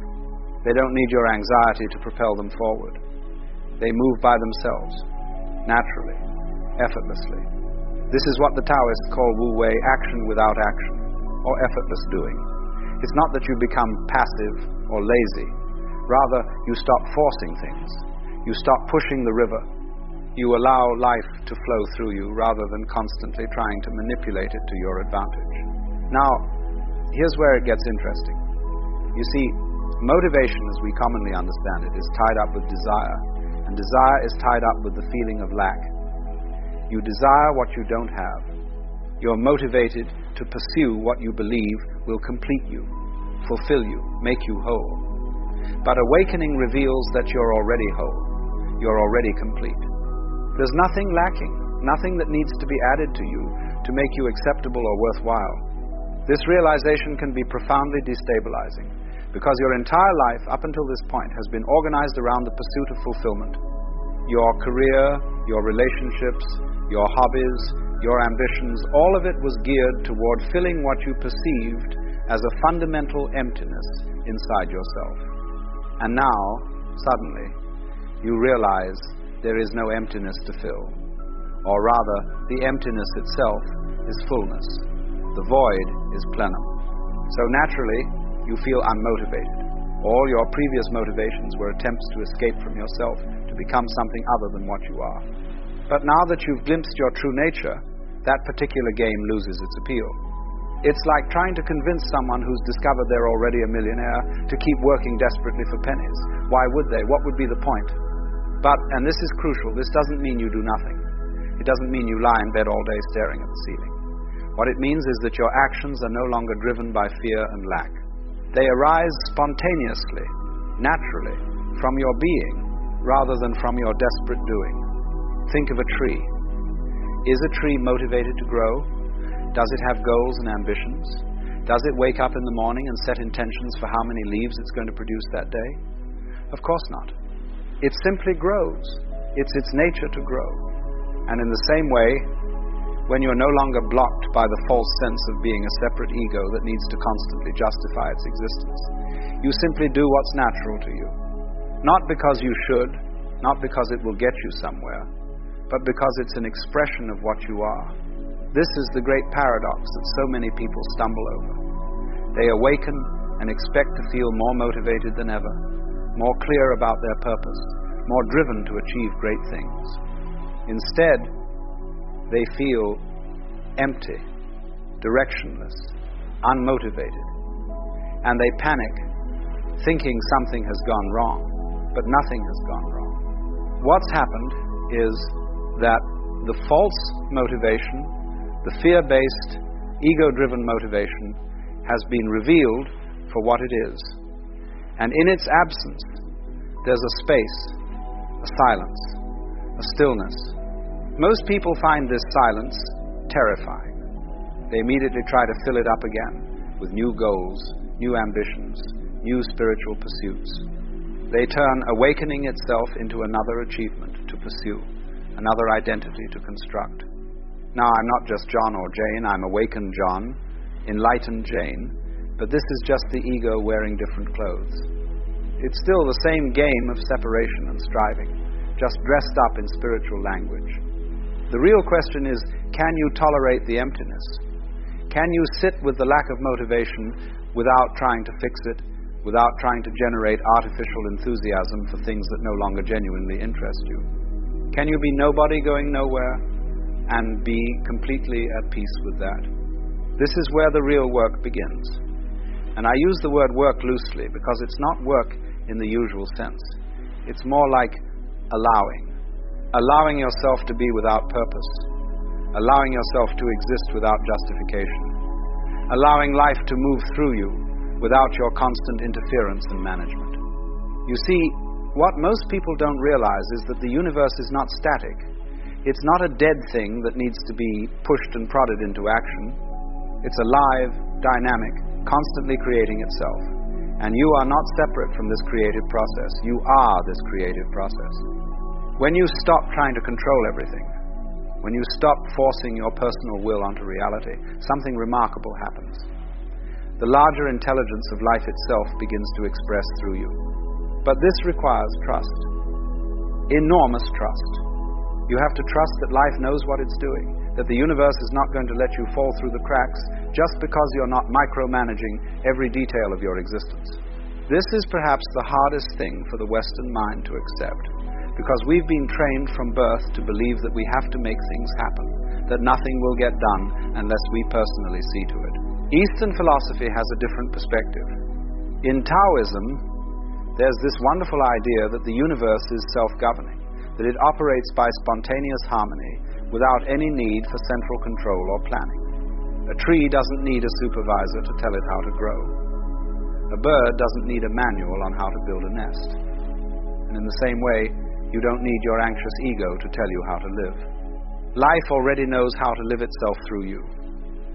S3: They don't need your anxiety to propel them forward. They move by themselves, naturally, effortlessly. This is what the Taoists call Wu Wei, action without action, or effortless doing. It's not that you become passive or lazy. Rather, you stop forcing things. You stop pushing the river. You allow life to flow through you rather than constantly trying to manipulate it to your advantage. Now, here's where it gets interesting. You see, motivation, as we commonly understand it, is tied up with desire, and desire is tied up with the feeling of lack. You desire what you don't have. You're motivated to pursue what you believe will complete you, fulfill you, make you whole. But awakening reveals that you're already whole. You're already complete. There's nothing lacking, nothing that needs to be added to you to make you acceptable or worthwhile. This realization can be profoundly destabilizing because your entire life up until this point has been organized around the pursuit of fulfillment. Your career, your relationships, your hobbies, your ambitions, all of it was geared toward filling what you perceived as a fundamental emptiness inside yourself. And now, suddenly, you realize there is no emptiness to fill. Or rather, the emptiness itself is fullness. The void is plenum. So naturally, you feel unmotivated. All your previous motivations were attempts to escape from yourself, to become something other than what you are. But now that you've glimpsed your true nature, that particular game loses its appeal. It's like trying to convince someone who's discovered they're already a millionaire to keep working desperately for pennies. Why would they? What would be the point? But, and this is crucial, this doesn't mean you do nothing. It doesn't mean you lie in bed all day staring at the ceiling. What it means is that your actions are no longer driven by fear and lack. They arise spontaneously, naturally, from your being, rather than from your desperate doing. Think of a tree. Is a tree motivated to grow? Does it have goals and ambitions? Does it wake up in the morning and set intentions for how many leaves it's going to produce that day? Of course not. It simply grows. It's its nature to grow. And in the same way, when you're no longer blocked by the false sense of being a separate ego that needs to constantly justify its existence, you simply do what's natural to you. Not because you should, not because it will get you somewhere, but because it's an expression of what you are. This is the great paradox that so many people stumble over. They awaken and expect to feel more motivated than ever, more clear about their purpose, more driven to achieve great things. Instead, they feel empty, directionless, unmotivated, and they panic, thinking something has gone wrong, but nothing has gone wrong. What's happened is that the false motivation, the fear-based, ego-driven motivation, has been revealed for what it is. And in its absence, there's a space, a silence, a stillness. Most people find this silence terrifying. They immediately try to fill it up again with new goals, new ambitions, new spiritual pursuits. They turn awakening itself into another achievement to pursue, another identity to construct. Now, I'm not just John or Jane, I'm awakened John, enlightened Jane, but this is just the ego wearing different clothes. It's still the same game of separation and striving, just dressed up in spiritual language. The real question is, can you tolerate the emptiness? Can you sit with the lack of motivation without trying to fix it, without trying to generate artificial enthusiasm for things that no longer genuinely interest you? Can you be nobody going nowhere and be completely at peace with that? This is where the real work begins. And I use the word work loosely because it's not work in the usual sense. It's more like allowing yourself to be without purpose, allowing yourself to exist without justification, allowing life to move through you without your constant interference and management. You see, what most people don't realize is that the universe is not static. It's not a dead thing that needs to be pushed and prodded into action. It's alive, dynamic, constantly creating itself. And you are not separate from this creative process. You are this creative process. When you stop trying to control everything, when you stop forcing your personal will onto reality, something remarkable happens. The larger intelligence of life itself begins to express through you. But this requires trust, enormous trust. You have to trust that life knows what it's doing, that the universe is not going to let you fall through the cracks just because you're not micromanaging every detail of your existence. This is perhaps the hardest thing for the Western mind to accept, because we've been trained from birth to believe that we have to make things happen, that nothing will get done unless we personally see to it. Eastern philosophy has a different perspective. In Taoism, there's this wonderful idea that the universe is self-governing, that it operates by spontaneous harmony without any need for central control or planning. A tree doesn't need a supervisor to tell it how to grow. A bird doesn't need a manual on how to build a nest. And in the same way, you don't need your anxious ego to tell you how to live. Life already knows how to live itself through you.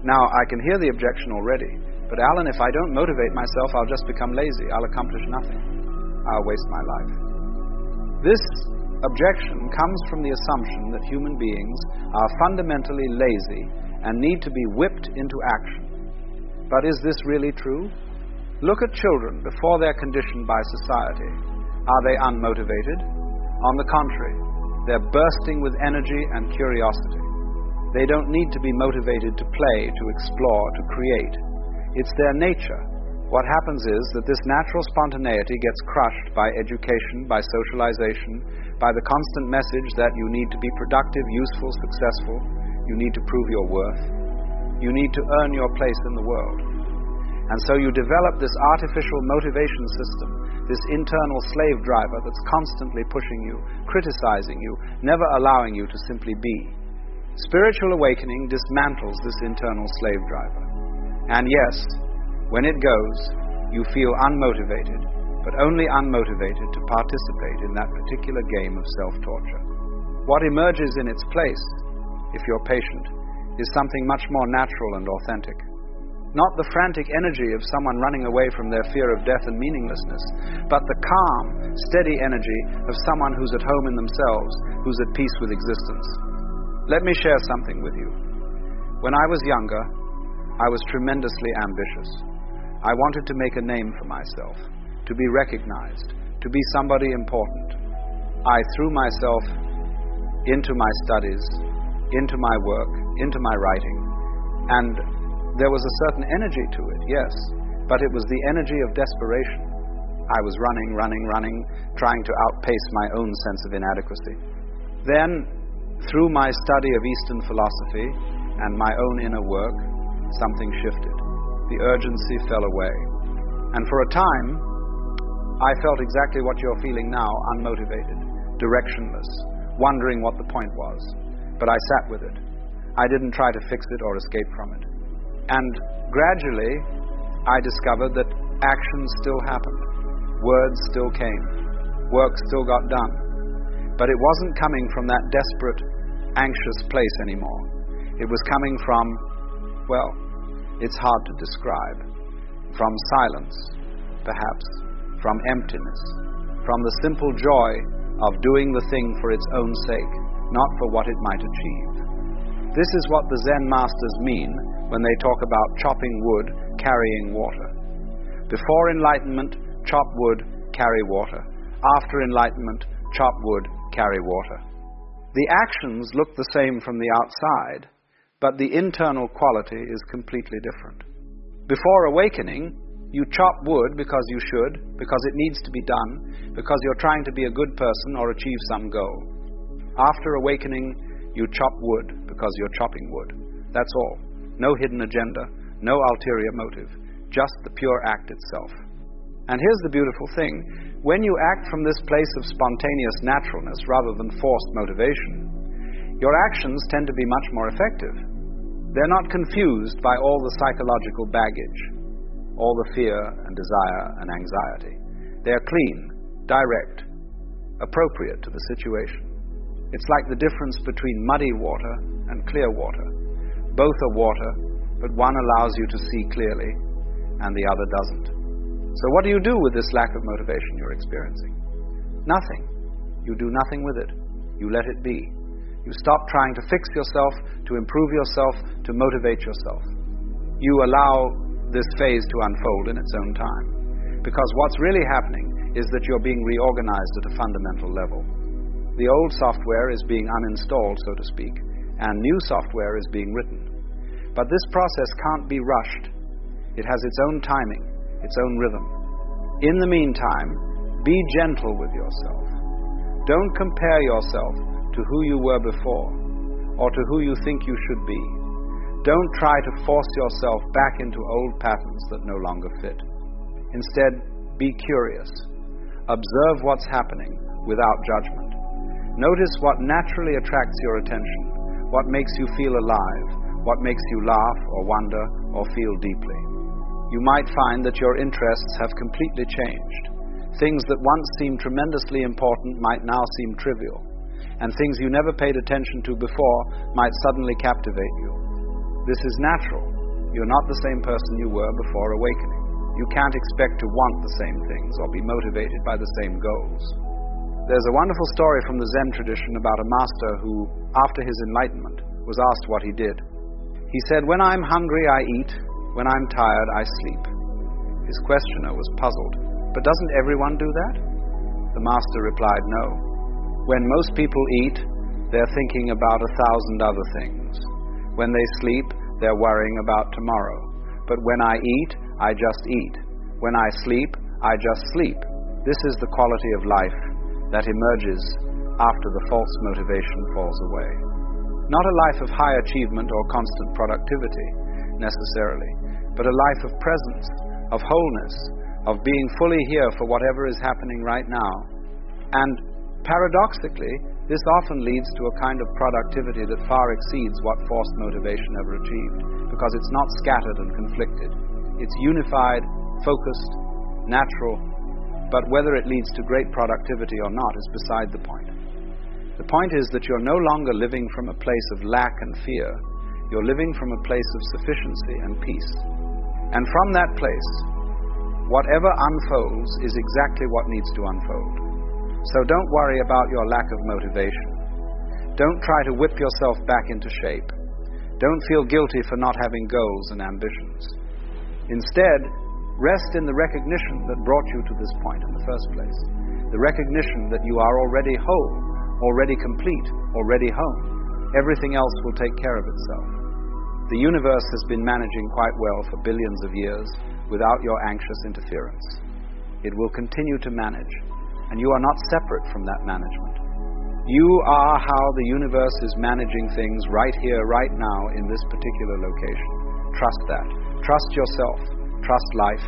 S3: Now, I can hear the objection already, but Alan, if I don't motivate myself, I'll just become lazy. I'll accomplish nothing. I'll waste my life. This
S4: objection comes from the assumption that human beings are fundamentally lazy and need to be whipped into action. But is this really true? Look at children before they're conditioned by society. Are they unmotivated? On the contrary, they're bursting with energy and curiosity. They don't need to be motivated to play, to explore, to create. It's their nature. What happens is that this natural spontaneity gets crushed by education, by socialization, by the constant message that you need to be productive, useful, successful. You need to prove your worth. You need to earn your place in the world. And so you develop this artificial motivation system, this internal slave driver that's constantly pushing you, criticizing you, never allowing you to simply be. Spiritual awakening dismantles this internal slave driver. And yes, when it goes, you feel unmotivated, but only unmotivated to participate in that particular game of self-torture. What emerges in its place, if you're patient, is something much more natural and authentic. Not the frantic energy of someone running away from their fear of death and meaninglessness, but the calm, steady energy of someone who's at home in themselves, who's at peace with existence. Let me share something with you. When I was younger, I was tremendously ambitious. I wanted to make a name for myself, to be recognized, to be somebody important. I threw myself into my studies, into my work, into my writing, and there was a certain energy to it, yes, but it was the energy of desperation. I was running, trying to outpace my own sense of inadequacy. Then, through my study of Eastern philosophy and my own inner work, something shifted. The urgency fell away. And for a time, I felt exactly what you're feeling now, unmotivated, directionless, wondering what the point was. But I sat with it. I didn't try to fix it or escape from it. And gradually, I discovered that actions still happened. Words still came. Work still got done. But it wasn't coming from that desperate, anxious place anymore. It was coming from, well, it's hard to describe. From silence, perhaps. From emptiness. From the simple joy of doing the thing for its own sake, not for what it might achieve. This is what the Zen masters mean when they talk about chopping wood, carrying water. Before enlightenment, chop wood, carry water. After enlightenment, chop wood, carry water. The actions look the same from the outside, but the internal quality is completely different. Before awakening, you chop wood because you should, because it needs to be done, because you're trying to be a good person or achieve some goal. After awakening, you chop wood because you're chopping wood. That's all. No hidden agenda, no ulterior motive, just the pure act itself. And here's the beautiful thing. When you act from this place of spontaneous naturalness rather than forced motivation, your actions tend to be much more effective. They're not confused by all the psychological baggage, all the fear and desire and anxiety. They're clean, direct, appropriate to the situation. It's like the difference between muddy water and clear water. Both are water, but one allows you to see clearly, and the other doesn't. So what do you do with this lack of motivation you're experiencing? Nothing. You do nothing with it. You let it be. You stop trying to fix yourself, to improve yourself, to motivate yourself. You allow this phase to unfold in its own time. Because what's really happening is that you're being reorganized at a fundamental level. The old software is being uninstalled, so to speak, and new software is being written. But this process can't be rushed. It has its own timing, its own rhythm. In the meantime, be gentle with yourself. Don't compare yourself to who you were before, or to who you think you should be. Don't try to force yourself back into old patterns that no longer fit. Instead, be curious. Observe what's happening without judgment. Notice what naturally attracts your attention, what makes you feel alive, what makes you laugh or wonder or feel deeply. You might find that your interests have completely changed. Things that once seemed tremendously important might now seem trivial, and things you never paid attention to before might suddenly captivate you. This is natural. You're not the same person you were before awakening. You can't expect to want the same things or be motivated by the same goals. There's a wonderful story from the Zen tradition about a master who, after his enlightenment, was asked what he did. He said, "When I'm hungry, I eat. When I'm tired, I sleep." His questioner was puzzled. "But doesn't everyone do that?" The master replied, "No. When most people eat, they're thinking about 1,000 other things. When they sleep, they're worrying about tomorrow. But when I eat, I just eat. When I sleep, I just sleep. This is the quality of life that emerges after the false motivation falls away. Not a life of high achievement or constant productivity, necessarily, but a life of presence, of wholeness, of being fully here for whatever is happening right now. And paradoxically, this often leads to a kind of productivity that far exceeds what forced motivation ever achieved, because it's not scattered and conflicted. It's unified, focused, natural, but whether it leads to great productivity or not is beside the point. The point is that you're no longer living from a place of lack and fear. You're living from a place of sufficiency and peace. And from that place, whatever unfolds is exactly what needs to unfold. So don't worry about your lack of motivation. Don't try to whip yourself back into shape. Don't feel guilty for not having goals and ambitions. Instead, rest in the recognition that brought you to this point in the first place. The recognition that you are already whole, already complete, already home. Everything else will take care of itself. The universe has been managing quite well for billions of years without your anxious interference. It will continue to manage, and you are not separate from that management. You are how the universe is managing things right here, right now, in this particular location. Trust that. Trust yourself. Trust life.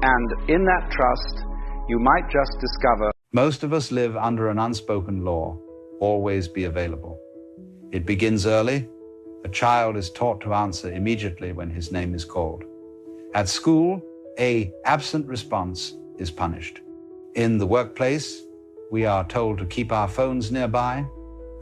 S4: And in that trust, you might just discover
S2: most of us live under an unspoken law: always be available. It begins early. A child is taught to answer immediately when his name is called. At school, an absent response is punished. In the workplace, we are told to keep our phones nearby,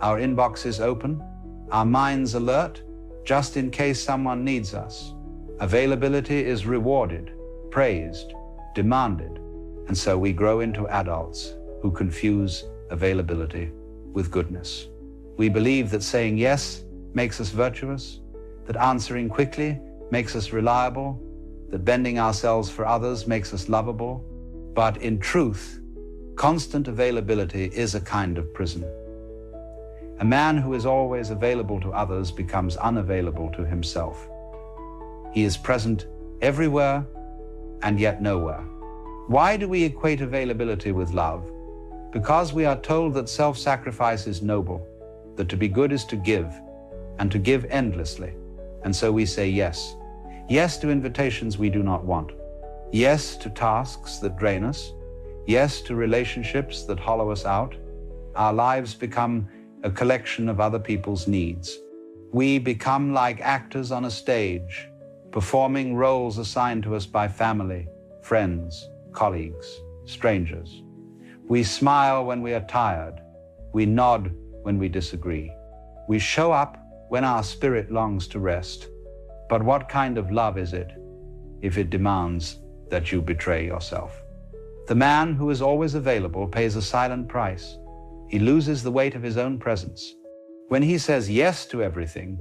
S2: our inboxes open, our minds alert, just in case someone needs us. Availability is rewarded, praised, demanded, and so we grow into adults who confuse availability with goodness. We believe that saying yes makes us virtuous, that answering quickly makes us reliable, that bending ourselves for others makes us lovable. But in truth, constant availability is a kind of prison. A man who is always available to others becomes unavailable to himself. He is present everywhere and yet nowhere. Why do we equate availability with love? Because we are told that self-sacrifice is noble, that to be good is to give, and to give endlessly. And so we say yes. Yes to invitations we do not want. Yes to tasks that drain us. Yes to relationships that hollow us out. Our lives become a collection of other people's needs. We become like actors on a stage, performing roles assigned to us by family, friends, colleagues, strangers. We smile when we are tired. We nod when we disagree. We show up when our spirit longs to rest. But what kind of love is it if it demands that you betray yourself? The man who is always available pays a silent price. He loses the weight of his own presence. When he says yes to everything,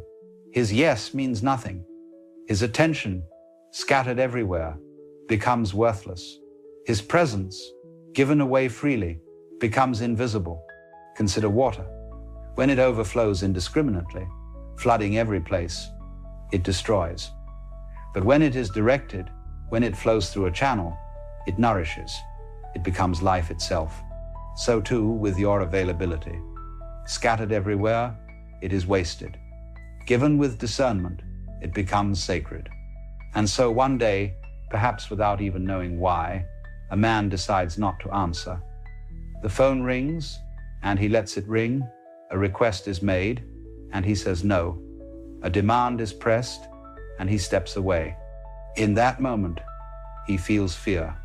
S2: his yes means nothing. His attention, scattered everywhere, becomes worthless. His presence, given away freely, becomes invisible. Consider water. When it overflows indiscriminately, flooding every place, it destroys. But when it is directed, when it flows through a channel, it nourishes. It becomes life itself. So too with your availability. Scattered everywhere, it is wasted. Given with discernment, it becomes sacred. And so one day, perhaps without even knowing why, a man decides not to answer. The phone rings, and he lets it ring. A request is made, and he says no. A demand is pressed, and he steps away. In that moment, he feels fear.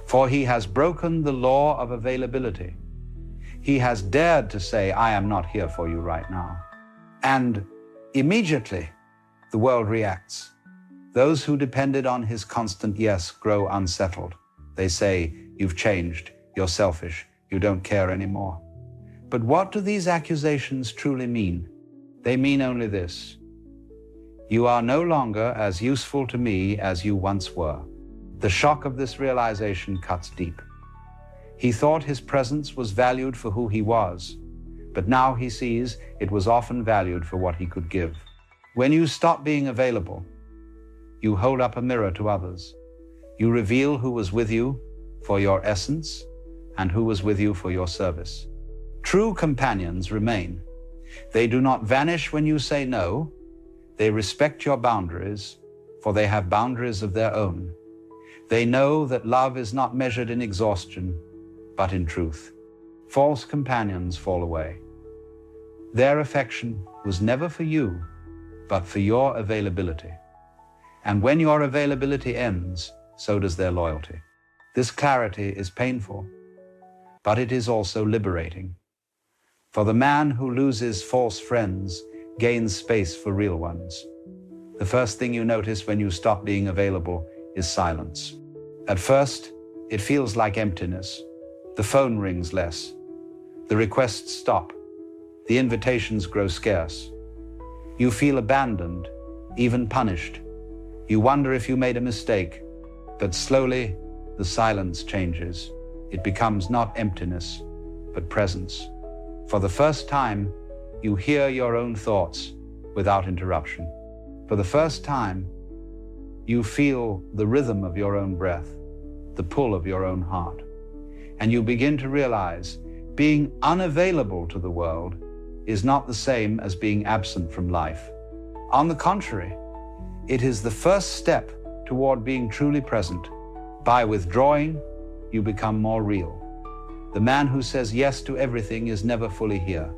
S2: For he has broken the law of availability. He has dared to say, I am not here for you right now. And immediately, the world reacts. Those who depended on his constant yes grow unsettled. They say, you've changed, you're selfish, You don't care anymore. But what do these accusations truly mean? They mean only this: you are no longer as useful to me as you once were. The shock of this realization cuts deep. He thought his presence was valued for who he was, but now he sees it was often valued for what he could give. When you stop being available, you hold up a mirror to others. You reveal who was with you for your essence and who was with you for your service. True companions remain. They do not vanish when you say no. They respect your boundaries, for they have boundaries of their own. They know that love is not measured in exhaustion, but in truth. False companions fall away. Their affection was never for you, but for your availability. And when your availability ends, so does their loyalty. This clarity is painful, but it is also liberating. For the man who loses false friends gains space for real ones. The first thing you notice when you stop being available is silence. At first, it feels like emptiness. The phone rings less. The requests stop. The invitations grow scarce. You feel abandoned, even punished. You wonder if you made a mistake, but slowly the silence changes. It becomes not emptiness, but presence. For the first time, you hear your own thoughts without interruption. For the first time, you feel the rhythm of your own breath, the pull of your own heart. And you begin to realize being unavailable to the world is not the same as being absent from life. On the contrary, it is the first step toward being truly present. By withdrawing, you become more real. The man who says yes to everything is never fully here.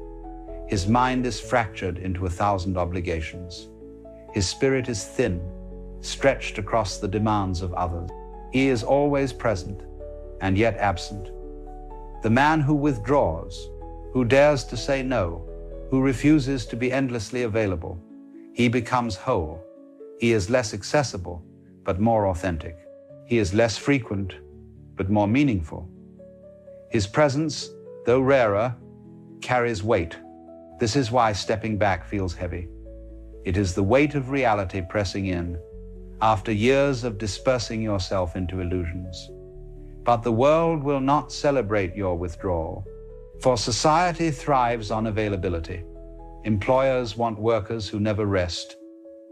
S2: His mind is fractured into 1,000 obligations. His spirit is thin, stretched across the demands of others. He is always present and yet absent. The man who withdraws, who dares to say no, who refuses to be endlessly available, he becomes whole. He is less accessible, but more authentic. He is less frequent, but more meaningful. His presence, though rarer, carries weight. This is why stepping back feels heavy. It is the weight of reality pressing in after years of dispersing yourself into illusions. But the world will not celebrate your withdrawal, for society thrives on availability. Employers want workers who never rest.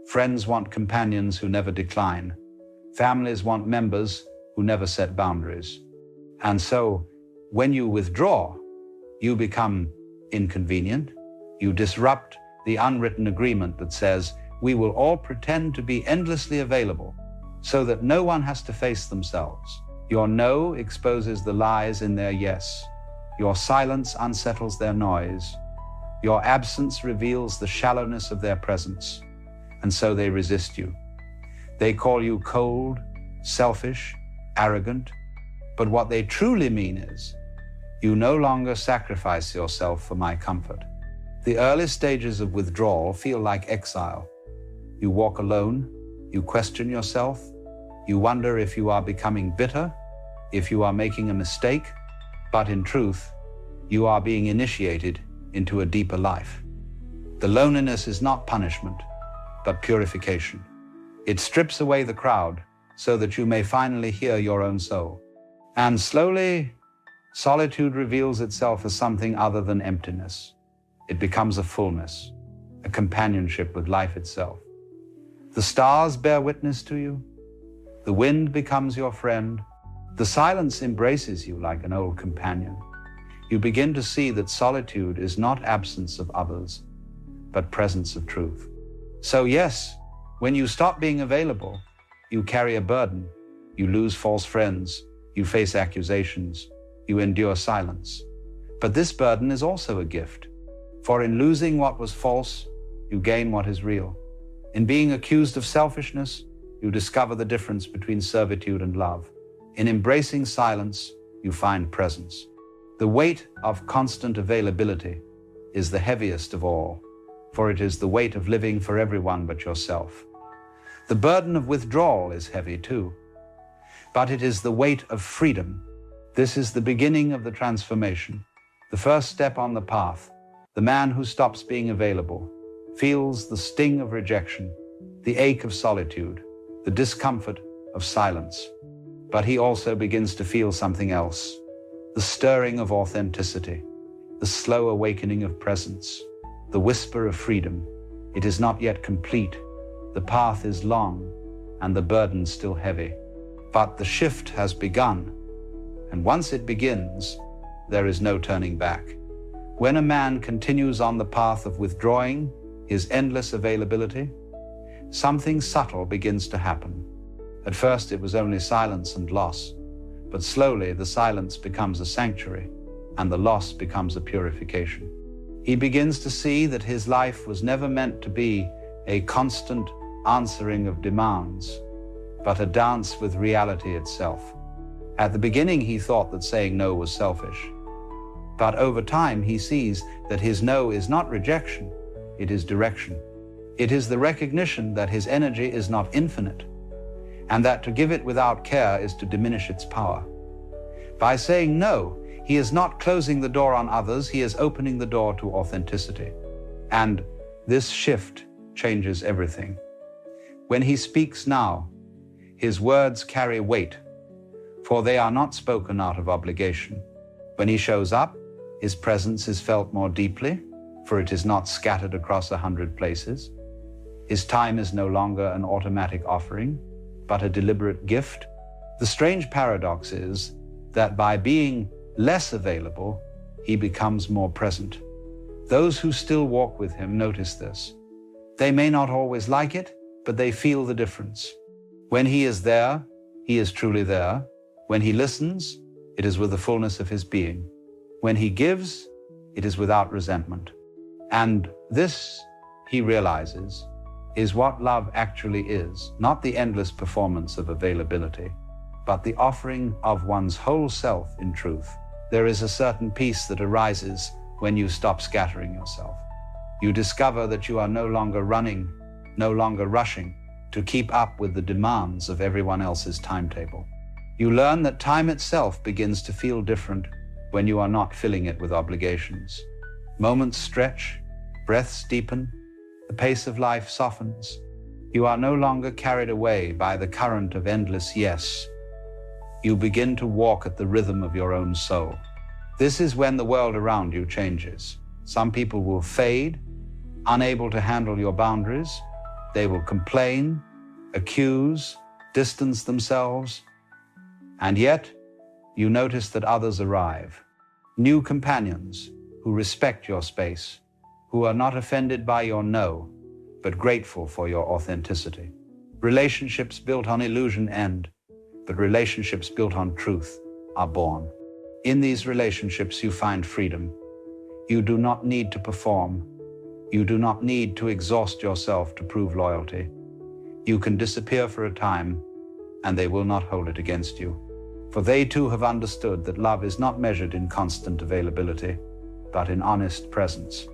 S2: Friends want companions who never decline. Families want members who never set boundaries. And so, when you withdraw, you become inconvenient. You disrupt the unwritten agreement that says, we will all pretend to be endlessly available so that no one has to face themselves. Your no exposes the lies in their yes. Your silence unsettles their noise. Your absence reveals the shallowness of their presence. And so they resist you. They call you cold, selfish, arrogant. But what they truly mean is, you no longer sacrifice yourself for my comfort. The early stages of withdrawal feel like exile. You walk alone, you question yourself, you wonder if you are becoming bitter, if you are making a mistake, but in truth, you are being initiated into a deeper life. The loneliness is not punishment, but purification. It strips away the crowd so that you may finally hear your own soul. And slowly, solitude reveals itself as something other than emptiness. It becomes a fullness, a companionship with life itself. The stars bear witness to you. The wind becomes your friend. The silence embraces you like an old companion. You begin to see that solitude is not absence of others, but presence of truth. So yes, when you stop being available, you carry a burden. You lose false friends. You face accusations. You endure silence. But this burden is also a gift. For in losing what was false, you gain what is real. In being accused of selfishness, you discover the difference between servitude and love. In embracing silence, you find presence. The weight of constant availability is the heaviest of all, for it is the weight of living for everyone but yourself. The burden of withdrawal is heavy too, but it is the weight of freedom, This is the beginning of the transformation, the first step on the path. The man who stops being available feels the sting of rejection, the ache of solitude, the discomfort of silence. But he also begins to feel something else, the stirring of authenticity, the slow awakening of presence, the whisper of freedom. It is not yet complete. The path is long and the burden still heavy. But the shift has begun, and once it begins, there is no turning back. When a man continues on the path of withdrawing his endless availability, something subtle begins to happen. At first it was only silence and loss, but slowly the silence becomes a sanctuary and the loss becomes a purification. He begins to see that his life was never meant to be a constant answering of demands, but a dance with reality itself. At the beginning he thought that saying no was selfish, but over time he sees that his no is not rejection, it is direction. It is the recognition that his energy is not infinite, and that to give it without care is to diminish its power. By saying no, he is not closing the door on others, he is opening the door to authenticity. And this shift changes everything. When he speaks now, his words carry weight, for they are not spoken out of obligation. When he shows up, his presence is felt more deeply, for it is not scattered across 100 places. His time is no longer an automatic offering, but a deliberate gift. The strange paradox is that by being less available, he becomes more present. Those who still walk with him notice this. They may not always like it, but they feel the difference. When he is there, he is truly there. When he listens, it is with the fullness of his being. When he gives, it is without resentment. And this, he realizes, is what love actually is, not the endless performance of availability, but the offering of one's whole self in truth. There is a certain peace that arises when you stop scattering yourself. You discover that you are no longer running, no longer rushing to keep up with the demands of everyone else's timetable. You learn that time itself begins to feel different when you are not filling it with obligations. Moments stretch, breaths deepen, the pace of life softens. You are no longer carried away by the current of endless yes. You begin to walk at the rhythm of your own soul. This is when the world around you changes. Some people will fade, unable to handle your boundaries. They will complain, accuse, distance themselves. And yet, you notice that others arrive. New companions who respect your space, who are not offended by your no, but grateful for your authenticity. Relationships built on illusion end, but relationships built on truth are born. In these relationships, you find freedom. You do not need to perform. You do not need to exhaust yourself to prove loyalty. You can disappear for a time, and they will not hold it against you. For they too have understood that love is not measured in constant availability, but in honest presence.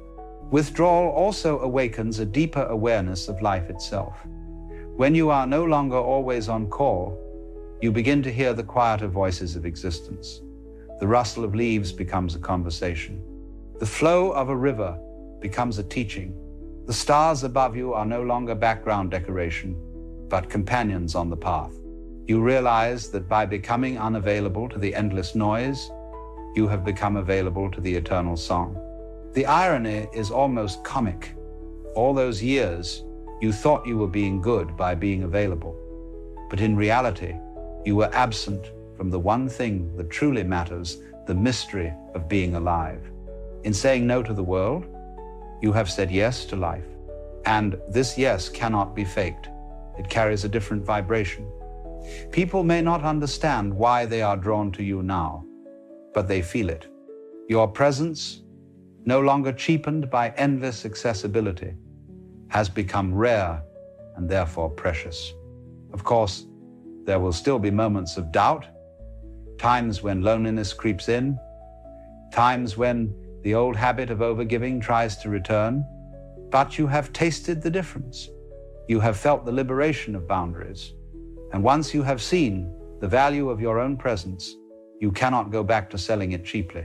S2: Withdrawal also awakens a deeper awareness of life itself. When you are no longer always on call, you begin to hear the quieter voices of existence. The rustle of leaves becomes a conversation. The flow of a river becomes a teaching. The stars above you are no longer background decoration, but companions on the path. You realize that by becoming unavailable to the endless noise, you have become available to the eternal song. The irony is almost comic. All those years, you thought you were being good by being available, but in reality, you were absent from the one thing that truly matters, the mystery of being alive. In saying no to the world, you have said yes to life. And this yes cannot be faked. It carries a different vibration. People may not understand why they are drawn to you now, but they feel it. Your presence, no longer cheapened by endless accessibility, has become rare and therefore precious. Of course, there will still be moments of doubt, times when loneliness creeps in, times when the old habit of overgiving tries to return, but you have tasted the difference. You have felt the liberation of boundaries. And once you have seen the value of your own presence, You cannot go back to selling it cheaply.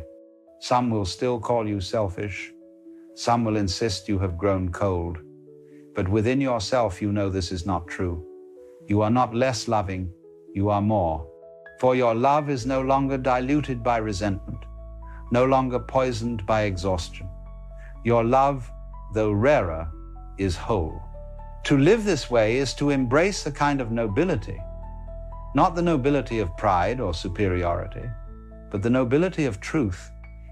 S2: Some will still call you selfish. Some will insist you have grown cold. But within yourself, you know this is not true. You are not less loving, you are more. For your love is no longer diluted by resentment, no longer poisoned by exhaustion. Your love, though rarer, is whole. To live this way is to embrace a kind of nobility, not the nobility of pride or superiority, but the nobility of truth.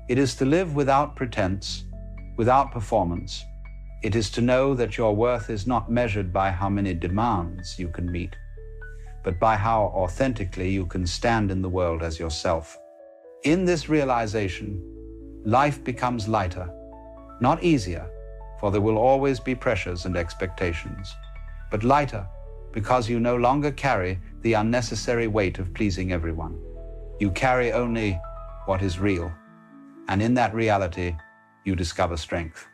S2: It is to live without pretense, without performance. It is to know that your worth is not measured by how many demands you can meet, but by how authentically you can stand in the world as yourself. In this realization, life becomes lighter, not easier, for there will always be pressures and expectations, but lighter because you no longer carry the unnecessary weight of pleasing everyone. You carry only what is real, and in that reality, you discover strength.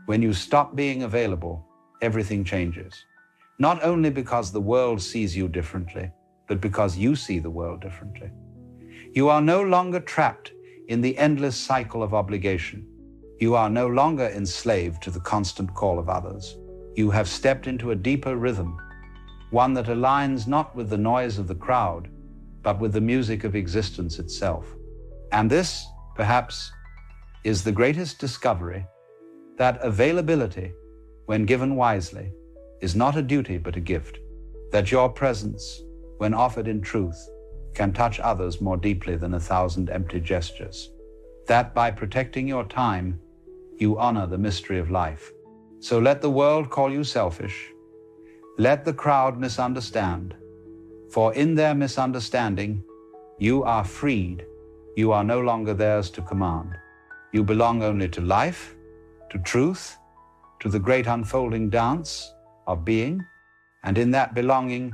S2: When you stop being available, everything changes. Not only because the world sees you differently, but because you see the world differently. You are no longer trapped in the endless cycle of obligation. You are no longer enslaved to the constant call of others. You have stepped into a deeper rhythm, one that aligns not with the noise of the crowd, but with the music of existence itself. And this, perhaps, is the greatest discovery, that availability, when given wisely, is not a duty but a gift. That your presence, when offered in truth, can touch others more deeply than 1,000 empty gestures. That by protecting your time, you honor the mystery of life. So let the world call you selfish. Let the crowd misunderstand. For in their misunderstanding, you are freed. You are no longer theirs to command. You belong only to life, to truth, to the great unfolding dance of being, and in that belonging,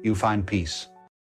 S2: you find peace.